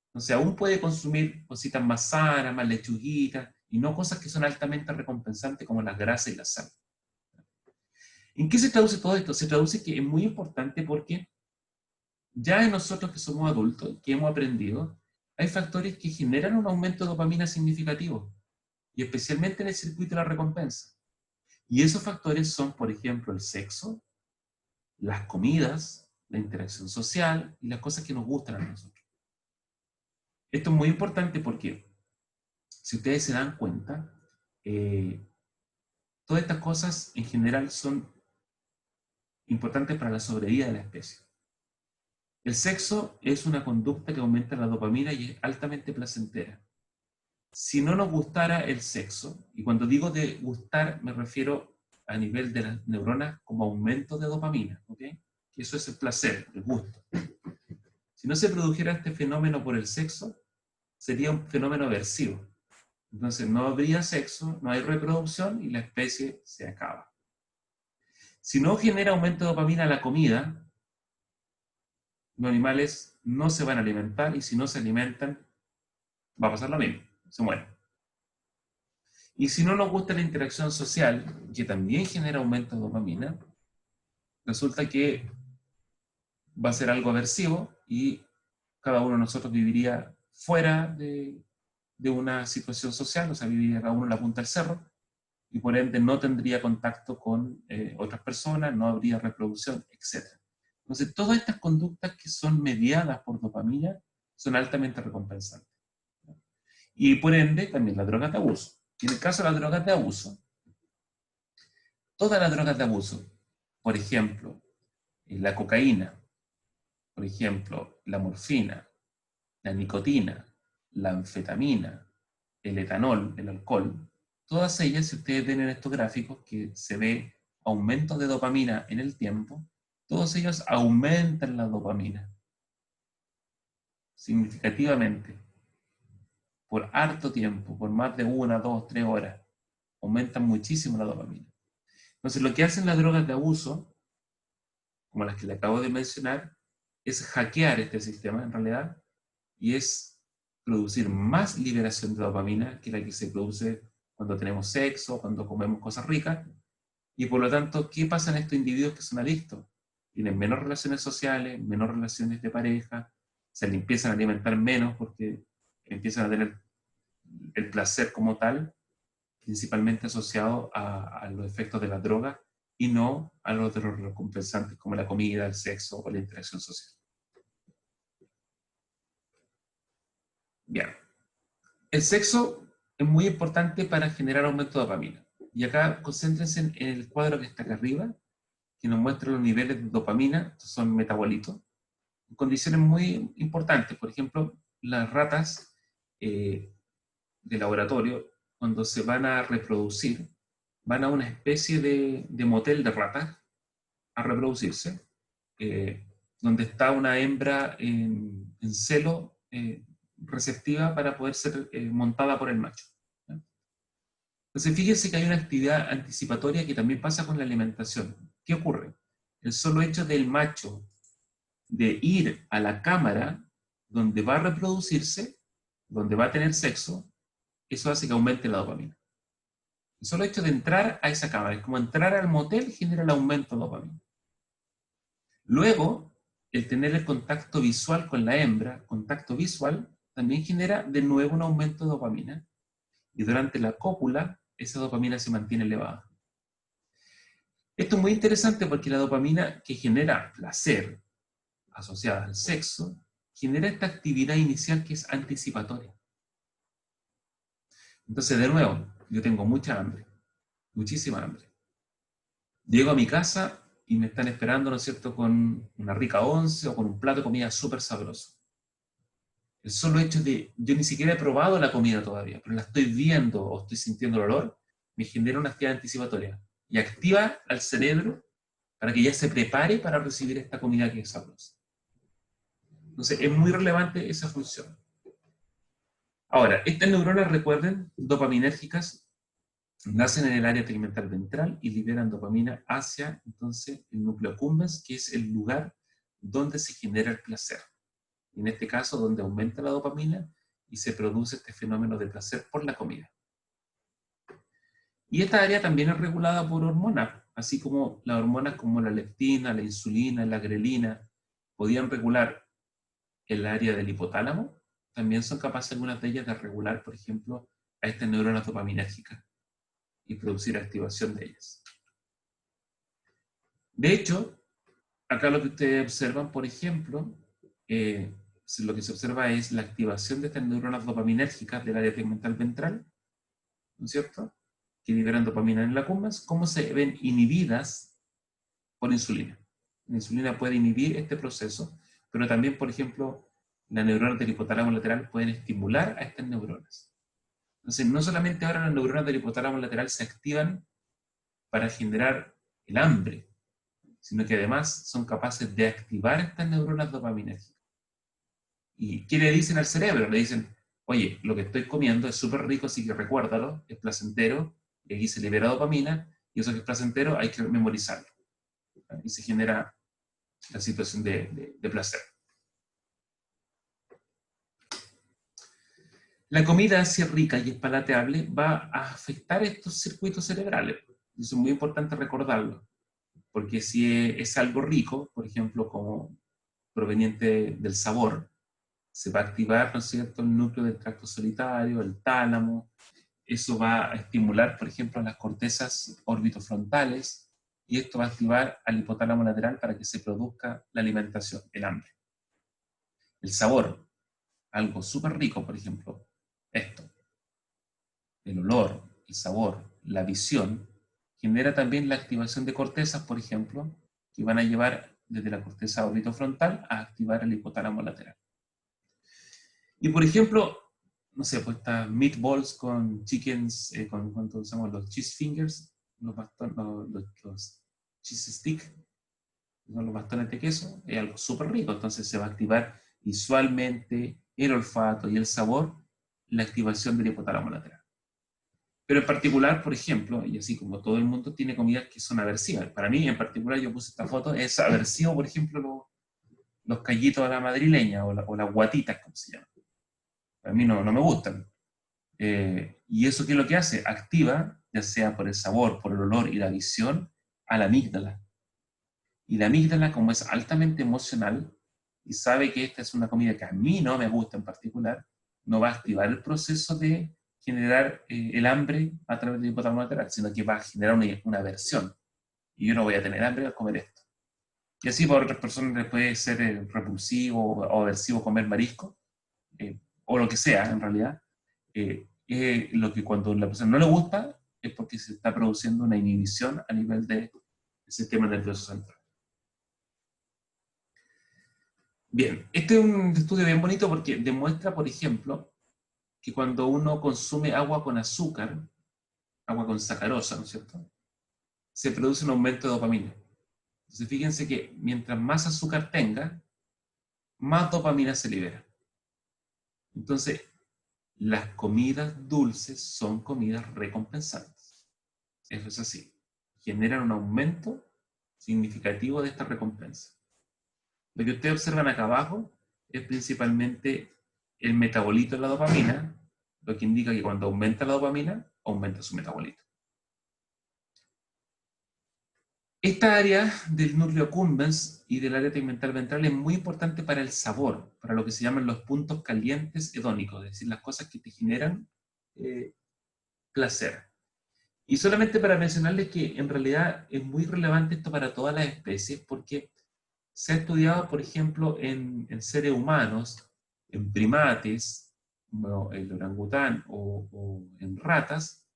Entonces, aún puede consumir cositas más sanas, más lechuguitas, y no cosas que son altamente recompensantes como las grasas y la sal. ¿En qué se traduce todo esto? Se traduce que es muy importante porque ya en nosotros que somos adultos, que hemos aprendido, hay factores que generan un aumento de dopamina significativo, y especialmente en el circuito de la recompensa. Y esos factores son, por ejemplo, el sexo, las comidas, la interacción social y las cosas que nos gustan a nosotros. Esto es muy importante porque, si ustedes se dan cuenta, todas estas cosas en general son importantes para la sobrevida de la especie. El sexo es una conducta que aumenta la dopamina y es altamente placentera. Si no nos gustara el sexo, y cuando digo de gustar me refiero a nivel de las neuronas como aumento de dopamina, ¿ok? Y eso es el placer, el gusto. Si no se produjera este fenómeno por el sexo, sería un fenómeno aversivo. Entonces no habría sexo, no hay reproducción y la especie se acaba. Si no genera aumento de dopamina la comida, los animales no se van a alimentar y si no se alimentan, va a pasar lo mismo, se mueren. Y si no nos gusta la interacción social, que también genera aumento de dopamina, resulta que va a ser algo aversivo y cada uno de nosotros viviría fuera de una situación social, o sea, viviría cada uno en la punta del cerro, y por ende no tendría contacto con otras personas, no habría reproducción, etc. Entonces, todas estas conductas que son mediadas por dopamina son altamente recompensantes. Y por ende, también las drogas de abuso. Y en el caso de las drogas de abuso, todas las drogas de abuso, por ejemplo, la cocaína, por ejemplo, la morfina, la nicotina, la anfetamina, el etanol, el alcohol, todas ellas, si ustedes ven en estos gráficos que se ve aumento de dopamina en el tiempo, todos ellos aumentan la dopamina significativamente por harto tiempo, por más de 1, 2, 3 horas, aumentan muchísimo la dopamina. Entonces lo que hacen las drogas de abuso, como las que le acabo de mencionar, es hackear este sistema en realidad y es producir más liberación de dopamina que la que se produce cuando tenemos sexo, cuando comemos cosas ricas. Y por lo tanto, ¿qué pasa en estos individuos que son adictos? Tienen menos relaciones sociales, menos relaciones de pareja, se le empiezan a alimentar menos porque empiezan a tener el placer como tal, principalmente asociado a los efectos de la droga y no a los de los recompensantes como la comida, el sexo o la interacción social. Bien. El sexo es muy importante para generar aumento de dopamina. Y acá concéntrense en el cuadro que está acá arriba, que nos muestra los niveles de dopamina, que son metabolitos, en condiciones muy importantes. Por ejemplo, las ratas de laboratorio, cuando se van a reproducir, van a una especie de motel de ratas a reproducirse, donde está una hembra en celo receptiva para poder ser montada por el macho. Entonces, fíjense que hay una actividad anticipatoria que también pasa con la alimentación. ¿Qué ocurre? El solo hecho del macho de ir a la cámara donde va a reproducirse, donde va a tener sexo, eso hace que aumente la dopamina. El solo hecho de entrar a esa cámara, es como entrar al motel, genera el aumento de dopamina. Luego, el tener el contacto visual con la hembra, contacto visual, también genera de nuevo un aumento de dopamina. Y durante la cópula, esa dopamina se mantiene elevada. Esto es muy interesante porque la dopamina que genera placer asociada al sexo, genera esta actividad inicial que es anticipatoria. Entonces, de nuevo, yo tengo mucha hambre, muchísima hambre. Llego a mi casa y me están esperando, ¿no es cierto?, con una rica once o con un plato de comida súper sabroso. El solo hecho de, yo ni siquiera he probado la comida todavía, pero la estoy viendo o estoy sintiendo el olor, me genera una actividad anticipatoria y activa al cerebro para que ya se prepare para recibir esta comida que es sabrosa. Entonces, es muy relevante esa función. Ahora, estas neuronas, recuerden, dopaminérgicas, nacen en el área tegmental ventral y liberan dopamina hacia, entonces, el núcleo accumbens, que es el lugar donde se genera el placer. En este caso, donde aumenta la dopamina y se produce este fenómeno de placer por la comida. Y esta área también es regulada por hormonas, así como las hormonas como la leptina, la insulina, la grelina, podían regular el área del hipotálamo, también son capaces algunas de ellas de regular, por ejemplo, a estas neuronas dopaminérgicas y producir activación de ellas. De hecho, acá lo que ustedes observan, por ejemplo, lo que se observa es la activación de estas neuronas dopaminérgicas del área tegmental ventral, ¿no es cierto?, que liberan dopamina en la accumbens, cómo se ven inhibidas por insulina. La insulina puede inhibir este proceso, pero también, por ejemplo, las neuronas del hipotálamo lateral pueden estimular a estas neuronas. Entonces, no solamente ahora las neuronas del hipotálamo lateral se activan para generar el hambre, sino que además son capaces de activar estas neuronas dopaminérgicas. ¿Y qué le dicen al cerebro? Le dicen, oye, lo que estoy comiendo es súper rico, así que recuérdalo, es placentero, y aquí se libera dopamina, y eso que es placentero hay que memorizarlo. Y se genera la situación de placer. La comida, si es rica y es palateable, va a afectar estos circuitos cerebrales. Eso es muy importante recordarlo, porque si es algo rico, por ejemplo, como proveniente del sabor, se va a activar, ¿no es cierto?, el núcleo del tracto solitario, el tálamo. Eso va a estimular, por ejemplo, las cortezas orbitofrontales, y esto va a activar al hipotálamo lateral para que se produzca la alimentación, el hambre. El sabor, algo súper rico, por ejemplo, esto, el olor, el sabor, la visión, genera también la activación de cortezas, por ejemplo, que van a llevar desde la corteza orbitofrontal a activar el hipotálamo lateral. Y por ejemplo, no sé, pues estas meatballs con chickens, ¿cuánto usamos? Los cheese fingers, los cheese stick, son los bastones de queso, es algo súper rico, entonces se va a activar visualmente el olfato y el sabor, la activación del hipotálamo lateral. Pero en particular, por ejemplo, y así como todo el mundo tiene comidas que son aversivas, para mí en particular, yo puse esta foto, es aversivo, por ejemplo, los callitos a la madrileña o las guatitas, como se llaman. A mí no me gustan. Y eso, ¿qué es lo que hace? Activa, ya sea por el sabor, por el olor y la visión, a la amígdala. Y la amígdala, como es altamente emocional y sabe que esta es una comida que a mí no me gusta en particular, no va a activar el proceso de generar el hambre a través del hipotálamo lateral, sino que va a generar una aversión. Y yo no voy a tener hambre al comer esto. Y así para otras personas les puede ser repulsivo o aversivo comer marisco, o lo que sea en realidad. Lo que cuando a la persona no le gusta es porque se está produciendo una inhibición a nivel del sistema nervioso central. Bien, este es un estudio bien bonito porque demuestra, por ejemplo, que cuando uno consume agua con azúcar, agua con sacarosa, ¿no es cierto?, se produce un aumento de dopamina. Entonces fíjense que mientras más azúcar tenga, más dopamina se libera. Entonces, las comidas dulces son comidas recompensantes. Eso es así. Generan un aumento significativo de esta recompensa. Lo que ustedes observan acá abajo es principalmente el metabolito de la dopamina, lo que indica que cuando aumenta la dopamina, aumenta su metabolito. Esta área del núcleo accumbens y del área tegmental ventral es muy importante para el sabor, para lo que se llaman los puntos calientes hedónicos, es decir, las cosas que te generan placer. Y solamente para mencionarles que en realidad es muy relevante esto para todas las especies, porque se ha estudiado, por ejemplo, en seres humanos, en primates, como el orangután o en ratas,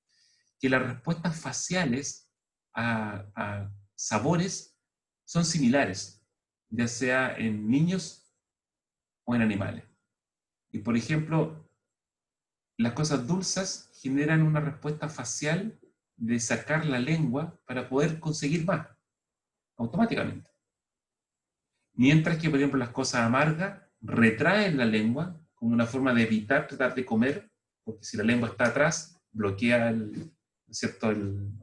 que las respuestas faciales a sabores son similares, ya sea en niños o en animales. Y por ejemplo, las cosas dulces generan una respuesta facial de sacar la lengua para poder conseguir más, automáticamente. Mientras que, por ejemplo, las cosas amargas retraen la lengua como una forma de evitar tratar de comer, porque si la lengua está atrás, bloquea ¿cierto?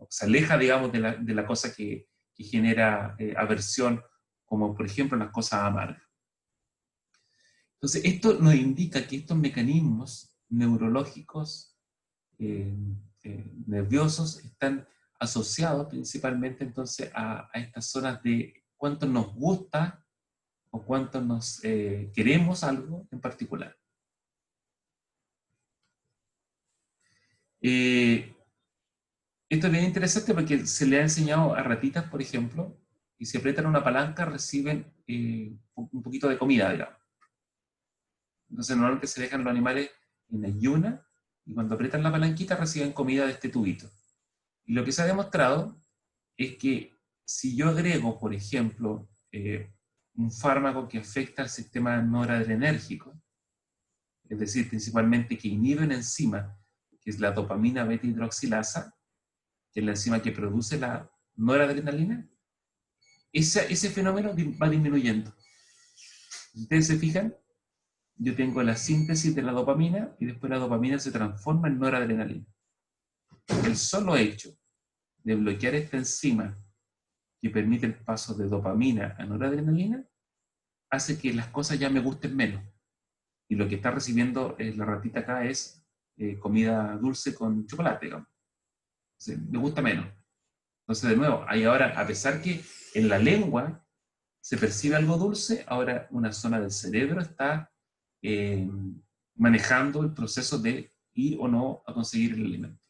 Se aleja, digamos, de la cosa que genera aversión, como por ejemplo las cosas amargas. Entonces, esto nos indica que estos mecanismos neurológicos, nerviosos, están asociados principalmente entonces a estas zonas de cuánto nos gusta o cuánto nos queremos algo en particular. Esto es bien interesante porque se le ha enseñado a ratitas, por ejemplo, y si aprietan una palanca reciben un poquito de comida, digamos. Entonces normalmente se dejan los animales en ayuna y cuando aprietan la palanquita reciben comida de este tubito. Y lo que se ha demostrado es que si yo agrego, por ejemplo, un fármaco que afecta al sistema noradrenérgico, es decir, principalmente que inhibe una enzima, que es la dopamina beta hidroxilasa, que es la enzima que produce la noradrenalina, ese fenómeno va disminuyendo. Ustedes se fijan, yo tengo la síntesis de la dopamina y después la dopamina se transforma en noradrenalina. El solo hecho de bloquear esta enzima que permite el paso de dopamina a noradrenalina hace que las cosas ya me gusten menos. Y lo que está recibiendo la ratita acá es comida dulce con chocolate, digamos. Entonces, me gusta menos. Entonces, de nuevo, hay ahora, a pesar que en la lengua se percibe algo dulce, ahora una zona del cerebro está manejando el proceso de ir o no a conseguir el alimento.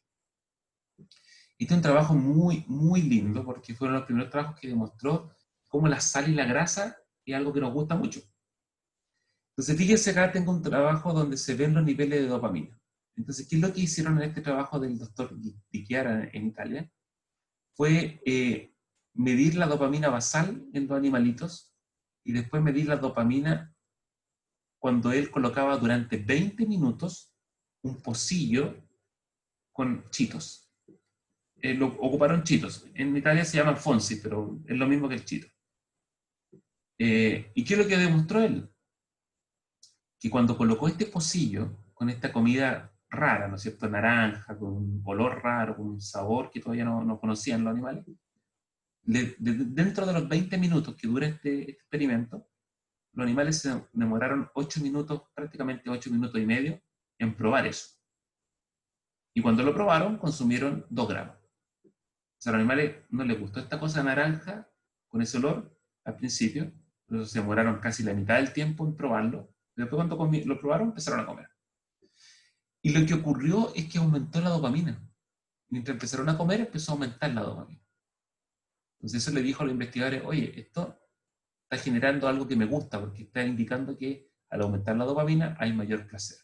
Este es un trabajo muy, muy lindo porque fueron los primeros trabajos que demostró cómo la sal y la grasa es algo que nos gusta mucho. Entonces, fíjense acá tengo un trabajo donde se ven los niveles de dopamina. Entonces, ¿qué es lo que hicieron en este trabajo del doctor Di Chiara en Italia? Fue medir la dopamina basal en los animalitos y después medir la dopamina cuando él colocaba durante 20 minutos un pocillo con chitos. Ocuparon chitos. En Italia se llaman fonsi, pero es lo mismo que el chito. ¿Y qué es lo que demostró él? Que cuando colocó este pocillo con esta comida rara, ¿no es cierto? Naranja, con un olor raro, con un sabor que todavía no conocían los animales, dentro de los 20 minutos que dura este experimento, los animales se demoraron 8 minutos, prácticamente 8 minutos y medio, en probar eso. Y cuando lo probaron, consumieron 2 gramos. O sea, a los animales no les gustó esta cosa naranja, con ese olor, al principio, pero se demoraron casi la mitad del tiempo en probarlo. Después cuando lo probaron, empezaron a comer. Y lo que ocurrió es que aumentó la dopamina. Mientras empezaron a comer, empezó a aumentar la dopamina. Entonces eso le dijo a los investigadores, oye, esto está generando algo que me gusta, porque está indicando que al aumentar la dopamina hay mayor placer.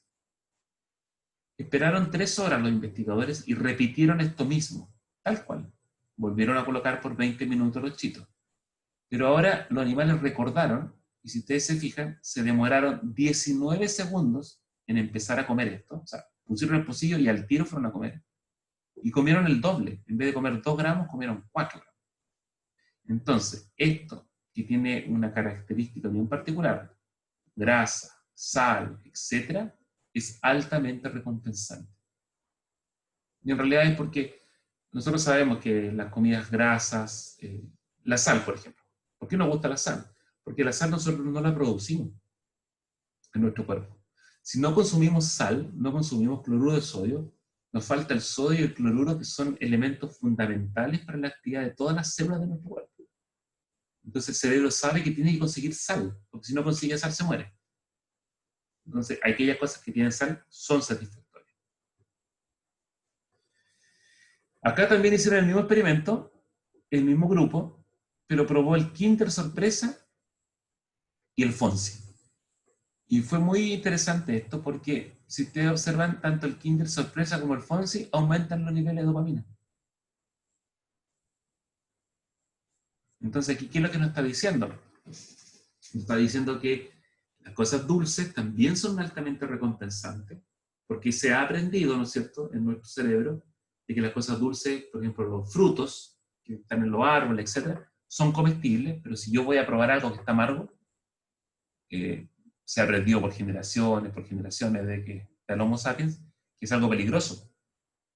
Esperaron 3 horas los investigadores y repitieron esto mismo, tal cual. Volvieron a colocar por 20 minutos los chitos. Pero ahora los animales recordaron, y si ustedes se fijan, se demoraron 19 segundos en empezar a comer esto. O sea, pusieron el pocillo y al tiro fueron a comer. Y comieron el doble. En vez de comer 2 gramos, comieron 4 gramos. Entonces, esto que tiene una característica bien particular, grasa, sal, etc., es altamente recompensante. Y en realidad es porque nosotros sabemos que las comidas grasas, la sal, por ejemplo. ¿Por qué nos gusta la sal? Porque la sal nosotros no la producimos en nuestro cuerpo. Si no consumimos sal, no consumimos cloruro de sodio, nos falta el sodio y el cloruro, que son elementos fundamentales para la actividad de todas las células de nuestro cuerpo. Entonces el cerebro sabe que tiene que conseguir sal, porque si no consigue sal se muere. Entonces aquellas cosas que tienen sal son satisfactorias. Acá también hicieron el mismo experimento, el mismo grupo, pero probó el Kinder Sorpresa y el Fonsi. Y fue muy interesante esto porque si ustedes observan, tanto el Kinder Sorpresa como el Fonsi aumentan los niveles de dopamina. Entonces, aquí, ¿qué es lo que nos está diciendo? Nos está diciendo que las cosas dulces también son altamente recompensantes, porque se ha aprendido, ¿no es cierto?, en nuestro cerebro, de que las cosas dulces, por ejemplo, los frutos que están en los árboles, etcétera, son comestibles, pero si yo voy a probar algo que está amargo, se ha aprendido por generaciones de que el Homo sapiens, que es algo peligroso,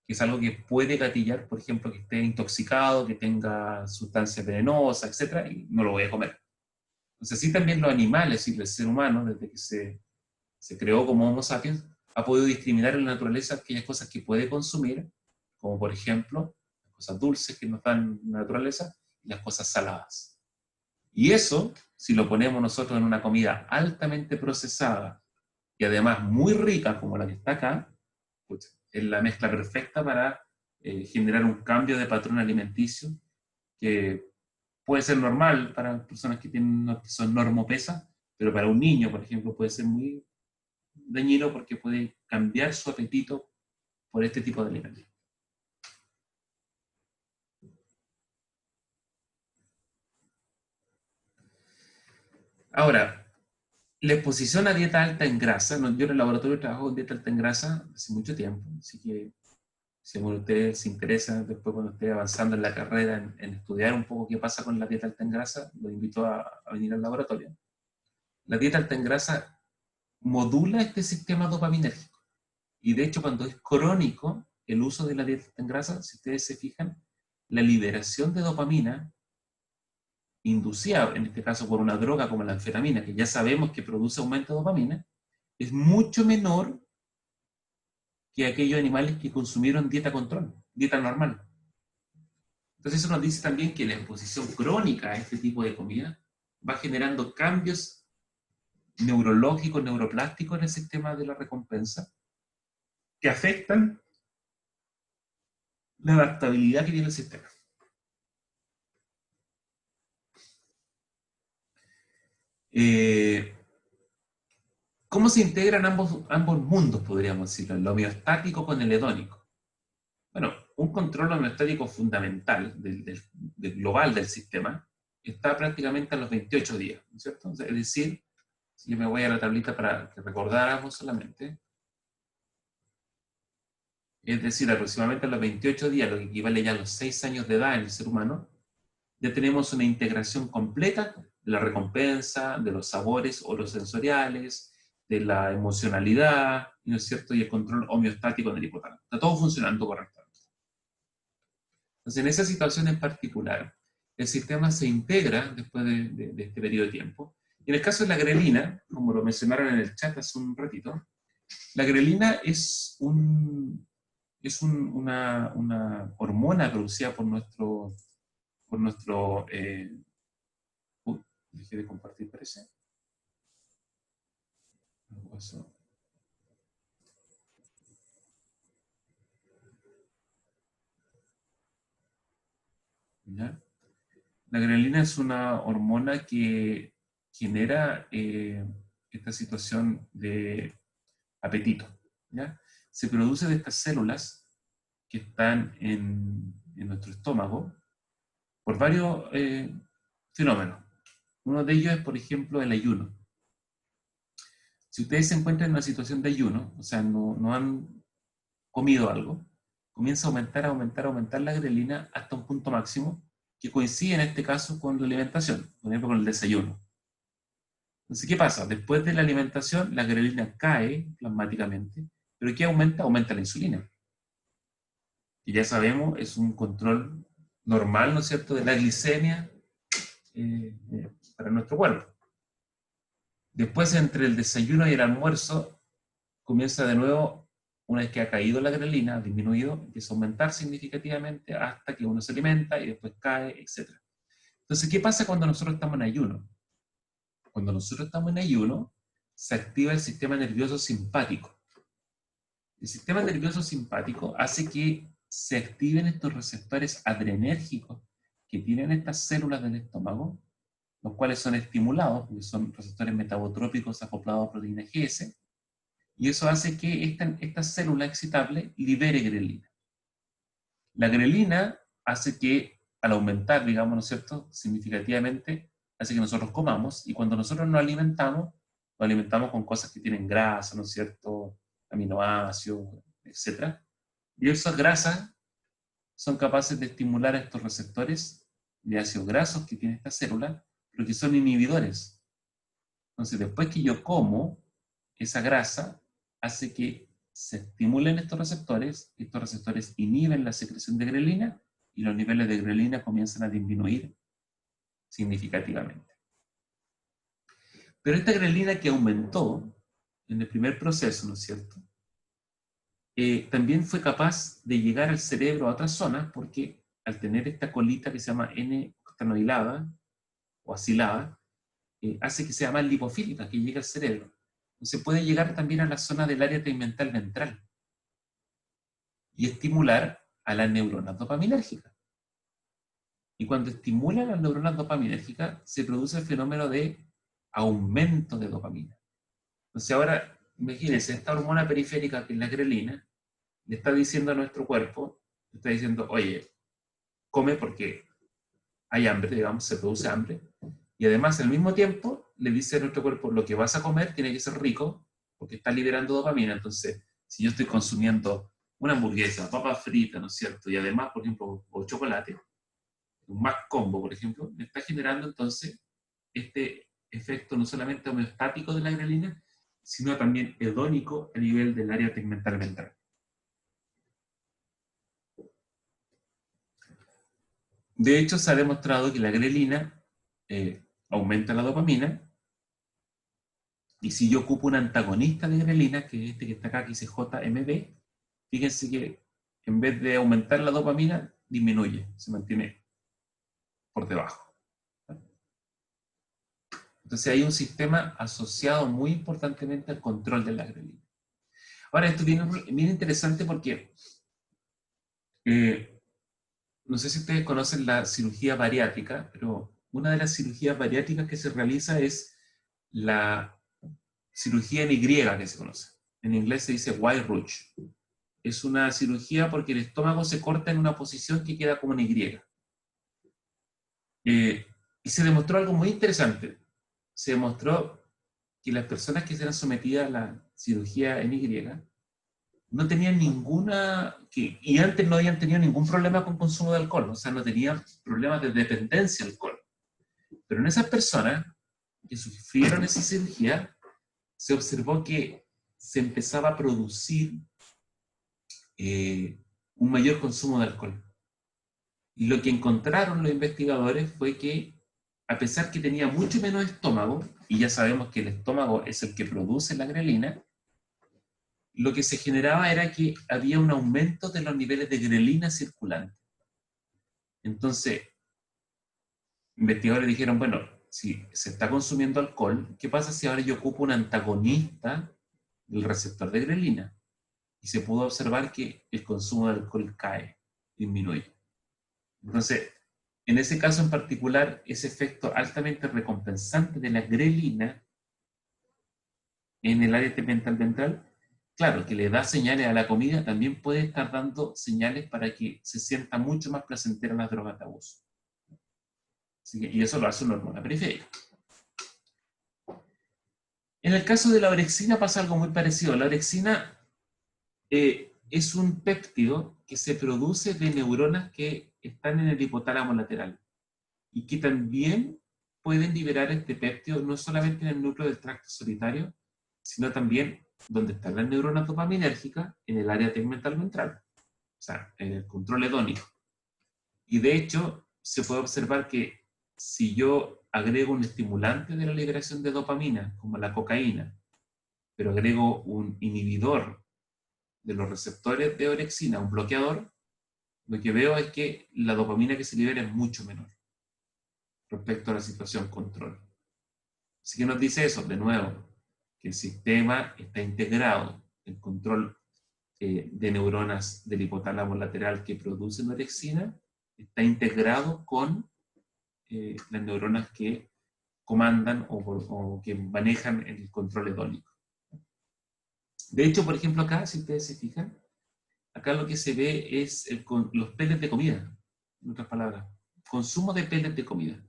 que es algo que puede gatillar, por ejemplo, que esté intoxicado, que tenga sustancias venenosas, etcétera, y no lo voy a comer. Entonces, sí también los animales y el ser humano, desde que se creó como Homo sapiens, ha podido discriminar en la naturaleza aquellas cosas que puede consumir, como por ejemplo, las cosas dulces que nos dan la naturaleza y las cosas saladas. Y eso, si lo ponemos nosotros en una comida altamente procesada y además muy rica como la que está acá, pues, es la mezcla perfecta para generar un cambio de patrón alimenticio que puede ser normal para personas que son normopesas, pero para un niño, por ejemplo, puede ser muy dañino porque puede cambiar su apetito por este tipo de alimentos. Ahora, la exposición a dieta alta en grasa, yo en el laboratorio trabajo con dieta alta en grasa hace mucho tiempo, así que si alguno de ustedes se interesa después cuando esté avanzando en la carrera en estudiar un poco qué pasa con la dieta alta en grasa, los invito a venir al laboratorio. La dieta alta en grasa modula este sistema dopaminérgico. Y de hecho, cuando es crónico el uso de la dieta alta en grasa, si ustedes se fijan, la liberación de dopamina inducida, en este caso por una droga como la anfetamina, que ya sabemos que produce aumento de dopamina, es mucho menor que aquellos animales que consumieron dieta control, dieta normal. Entonces eso nos dice también que la exposición crónica a este tipo de comida va generando cambios neurológicos, neuroplásticos en el sistema de la recompensa que afectan la adaptabilidad que tiene el sistema. ¿Cómo se integran ambos mundos, podríamos decirlo, el homeostático con el hedónico? Bueno, un control homeostático fundamental del global del sistema está prácticamente a los 28 días, ¿no es cierto? Es decir, si yo me voy a la tablita para que recordáramos solamente, es decir, aproximadamente a los 28 días, lo que equivale ya a los 6 años de edad en el ser humano, ya tenemos una integración completa de la recompensa, de los sabores orosensoriales, de la emocionalidad, ¿no es cierto? Y el control homeostático en el hipotálamo. Está todo funcionando correctamente. Entonces, en esa situación en particular, el sistema se integra después de este periodo de tiempo. Y en el caso de la grelina, como lo mencionaron en el chat hace un ratito, la grelina es una hormona producida por nuestro dejé de compartir, parece. ¿Ya? La grelina es una hormona que genera esta situación de apetito. ¿Ya? Se produce de estas células que están en nuestro estómago por varios fenómenos. Uno de ellos es, por ejemplo, el ayuno. Si ustedes se encuentran en una situación de ayuno, o sea, no han comido algo, comienza a aumentar la grelina hasta un punto máximo que coincide en este caso con la alimentación, por ejemplo con el desayuno. Entonces, ¿qué pasa? Después de la alimentación, la grelina cae plasmáticamente, pero ¿qué aumenta? Aumenta la insulina. Y ya sabemos, es un control normal, ¿no es cierto?, de la glicemia para nuestro cuerpo. Después, entre el desayuno y el almuerzo, comienza de nuevo, una vez que ha caído la grelina, ha disminuido, empieza a aumentar significativamente hasta que uno se alimenta y después cae, etc. Entonces, ¿qué pasa cuando nosotros estamos en ayuno? Cuando nosotros estamos en ayuno, se activa el sistema nervioso simpático. El sistema nervioso simpático hace que se activen estos receptores adrenérgicos que tienen estas células del estómago, los cuales son estimulados, porque son receptores metabotrópicos acoplados a proteína GS, y eso hace que esta célula excitable libere grelina. La grelina hace que, al aumentar, digamos, ¿no es cierto?, significativamente, hace que nosotros comamos, y cuando nosotros nos alimentamos con cosas que tienen grasa, ¿no es cierto?, aminoácidos, etc. Y esas grasas son capaces de estimular a estos receptores de ácidos grasos que tiene esta célula, pero que son inhibidores. Entonces, después que yo como, esa grasa hace que se estimulen estos receptores inhiben la secreción de grelina, y los niveles de grelina comienzan a disminuir significativamente. Pero esta grelina que aumentó en el primer proceso, ¿no es cierto?, también fue capaz de llegar al cerebro a otras zonas, porque al tener esta colita que se llama N-octanoilada o acilada, hace que sea más lipofílica, que llegue al cerebro. Entonces puede llegar también a la zona del área tegmental ventral y estimular a las neuronas dopaminérgicas. Y cuando estimula a las neuronas dopaminérgicas, se produce el fenómeno de aumento de dopamina. Entonces ahora, imagínense, esta hormona periférica, que es la grelina, le está diciendo a nuestro cuerpo, le está diciendo, oye, come porque hay hambre, digamos, se produce hambre, y además al mismo tiempo le dice a nuestro cuerpo, lo que vas a comer tiene que ser rico, porque está liberando dopamina. Entonces, si yo estoy consumiendo una hamburguesa, papas fritas, ¿no es cierto?, y además, por ejemplo, o chocolate, un Mac Combo, por ejemplo, me está generando entonces este efecto no solamente homeostático de la grelina, sino también hedónico a nivel del área tegmental ventral. De hecho, se ha demostrado que la grelina aumenta la dopamina, y si yo ocupo un antagonista de grelina, que es este que está acá, que dice JMB, fíjense que en vez de aumentar la dopamina, disminuye, se mantiene por debajo. Entonces hay un sistema asociado muy importantemente al control de la grelina. Ahora, esto viene bien interesante porque no sé si ustedes conocen la cirugía bariátrica, pero una de las cirugías bariátricas que se realiza es la cirugía en Y, que se conoce. En inglés se dice White Rouge. Es una cirugía porque el estómago se corta en una posición que queda como en Y. Y se demostró algo muy interesante. Se demostró que las personas que eran sometidas a la cirugía en Y no tenían y antes no habían tenido ningún problema con consumo de alcohol, o sea, no tenían problemas de dependencia al alcohol. Pero en esas personas que sufrieron esa cirugía, se observó que se empezaba a producir un mayor consumo de alcohol. Y lo que encontraron los investigadores fue que, a pesar que tenía mucho menos estómago, y ya sabemos que el estómago es el que produce la grelina, lo que se generaba era que había un aumento de los niveles de grelina circulante. Entonces, investigadores dijeron, bueno, si se está consumiendo alcohol, ¿qué pasa si ahora yo ocupo un antagonista del receptor de grelina? Y se pudo observar que el consumo de alcohol cae, disminuye. Entonces, en ese caso en particular, ese efecto altamente recompensante de la grelina en el área tegmental ventral, claro, que le da señales a la comida, también puede estar dando señales para que se sienta mucho más placentera las drogas de abuso. Y eso lo hace una hormona periférica. En el caso de la orexina pasa algo muy parecido. La orexina es un péptido que se produce de neuronas que están en el hipotálamo lateral y que también pueden liberar este péptido no solamente en el núcleo del tracto solitario, sino también donde están las neuronas dopaminérgicas, en el área tegmental ventral, o sea, en el control hedónico. Y de hecho, se puede observar que si yo agrego un estimulante de la liberación de dopamina, como la cocaína, pero agrego un inhibidor de los receptores de orexina, un bloqueador, lo que veo es que la dopamina que se libera es mucho menor. respecto a la situación control. Así que nos dice eso, de nuevo, que el sistema está integrado, el control de neuronas del hipotálamo lateral que producen orexina, está integrado con las neuronas que comandan o que manejan el control hedónico. De hecho, por ejemplo, acá, si ustedes se fijan, acá lo que se ve es los pellets de comida, en otras palabras, consumo de pellets de comida.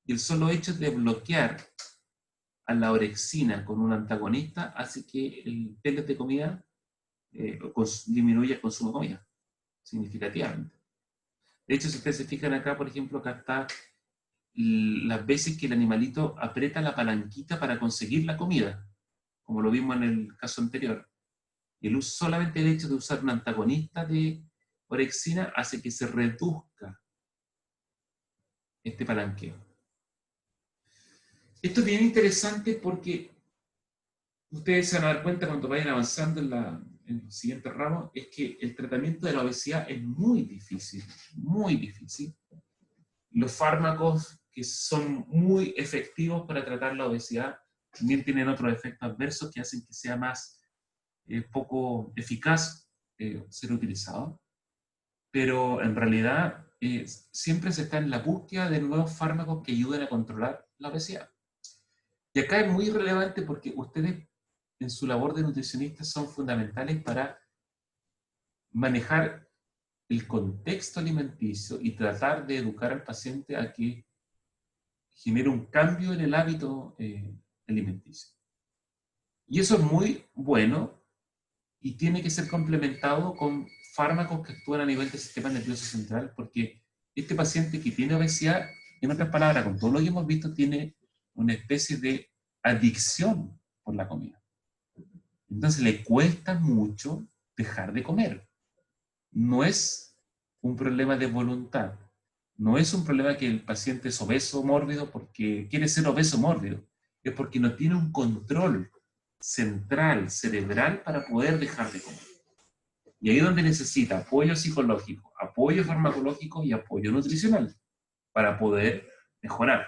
Y el solo hecho de bloquear a la orexina con un antagonista hace que el pellet de comida disminuya el consumo de comida significativamente. De hecho, si ustedes se fijan acá, por ejemplo, acá está las veces que el animalito aprieta la palanquita para conseguir la comida, como lo vimos en el caso anterior. Y solamente el hecho de usar un antagonista de orexina hace que se reduzca este palanqueo. Esto es bien interesante porque ustedes se van a dar cuenta cuando vayan avanzando en los siguientes ramos, es que el tratamiento de la obesidad es muy difícil, muy difícil. Los fármacos que son muy efectivos para tratar la obesidad también tienen otros efectos adversos que hacen que sea más poco eficaz ser utilizado. Pero en realidad siempre se está en la búsqueda de nuevos fármacos que ayuden a controlar la obesidad. Y acá es muy relevante porque ustedes en su labor de nutricionistas son fundamentales para manejar el contexto alimenticio y tratar de educar al paciente a que genere un cambio en el hábito alimenticio. Y eso es muy bueno y tiene que ser complementado con fármacos que actúan a nivel del sistema nervioso central, porque este paciente que tiene obesidad, en otras palabras, con todo lo que hemos visto, tiene una especie de adicción por la comida. Entonces le cuesta mucho dejar de comer. No es un problema de voluntad. No es un problema que el paciente es obeso o mórbido porque quiere ser obeso o mórbido. Es porque no tiene un control central, cerebral, para poder dejar de comer. Y ahí es donde necesita apoyo psicológico, apoyo farmacológico y apoyo nutricional para poder mejorar.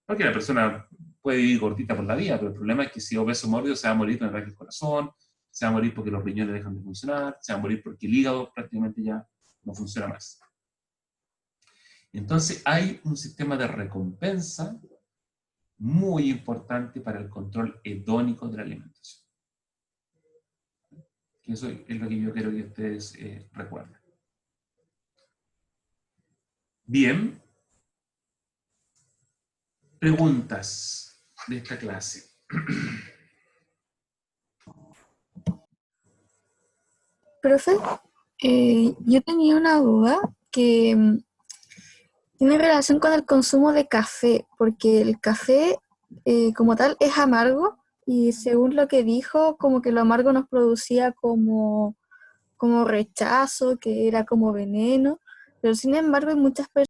Porque la persona puede vivir cortita por la vida, pero el problema es que si es obeso mórbido se va a morir con ataque al corazón, se va a morir porque los riñones dejan de funcionar, se va a morir porque el hígado prácticamente ya no funciona más. Entonces hay un sistema de recompensa muy importante para el control hedónico de la alimentación. Que eso es lo que yo quiero que ustedes recuerden. Bien. Preguntas de esta clase. Profe, yo tenía una duda que tiene relación con el consumo de café, porque el café como tal es amargo y según lo que dijo, como que lo amargo nos producía como rechazo, que era como veneno, pero sin embargo hay muchas personas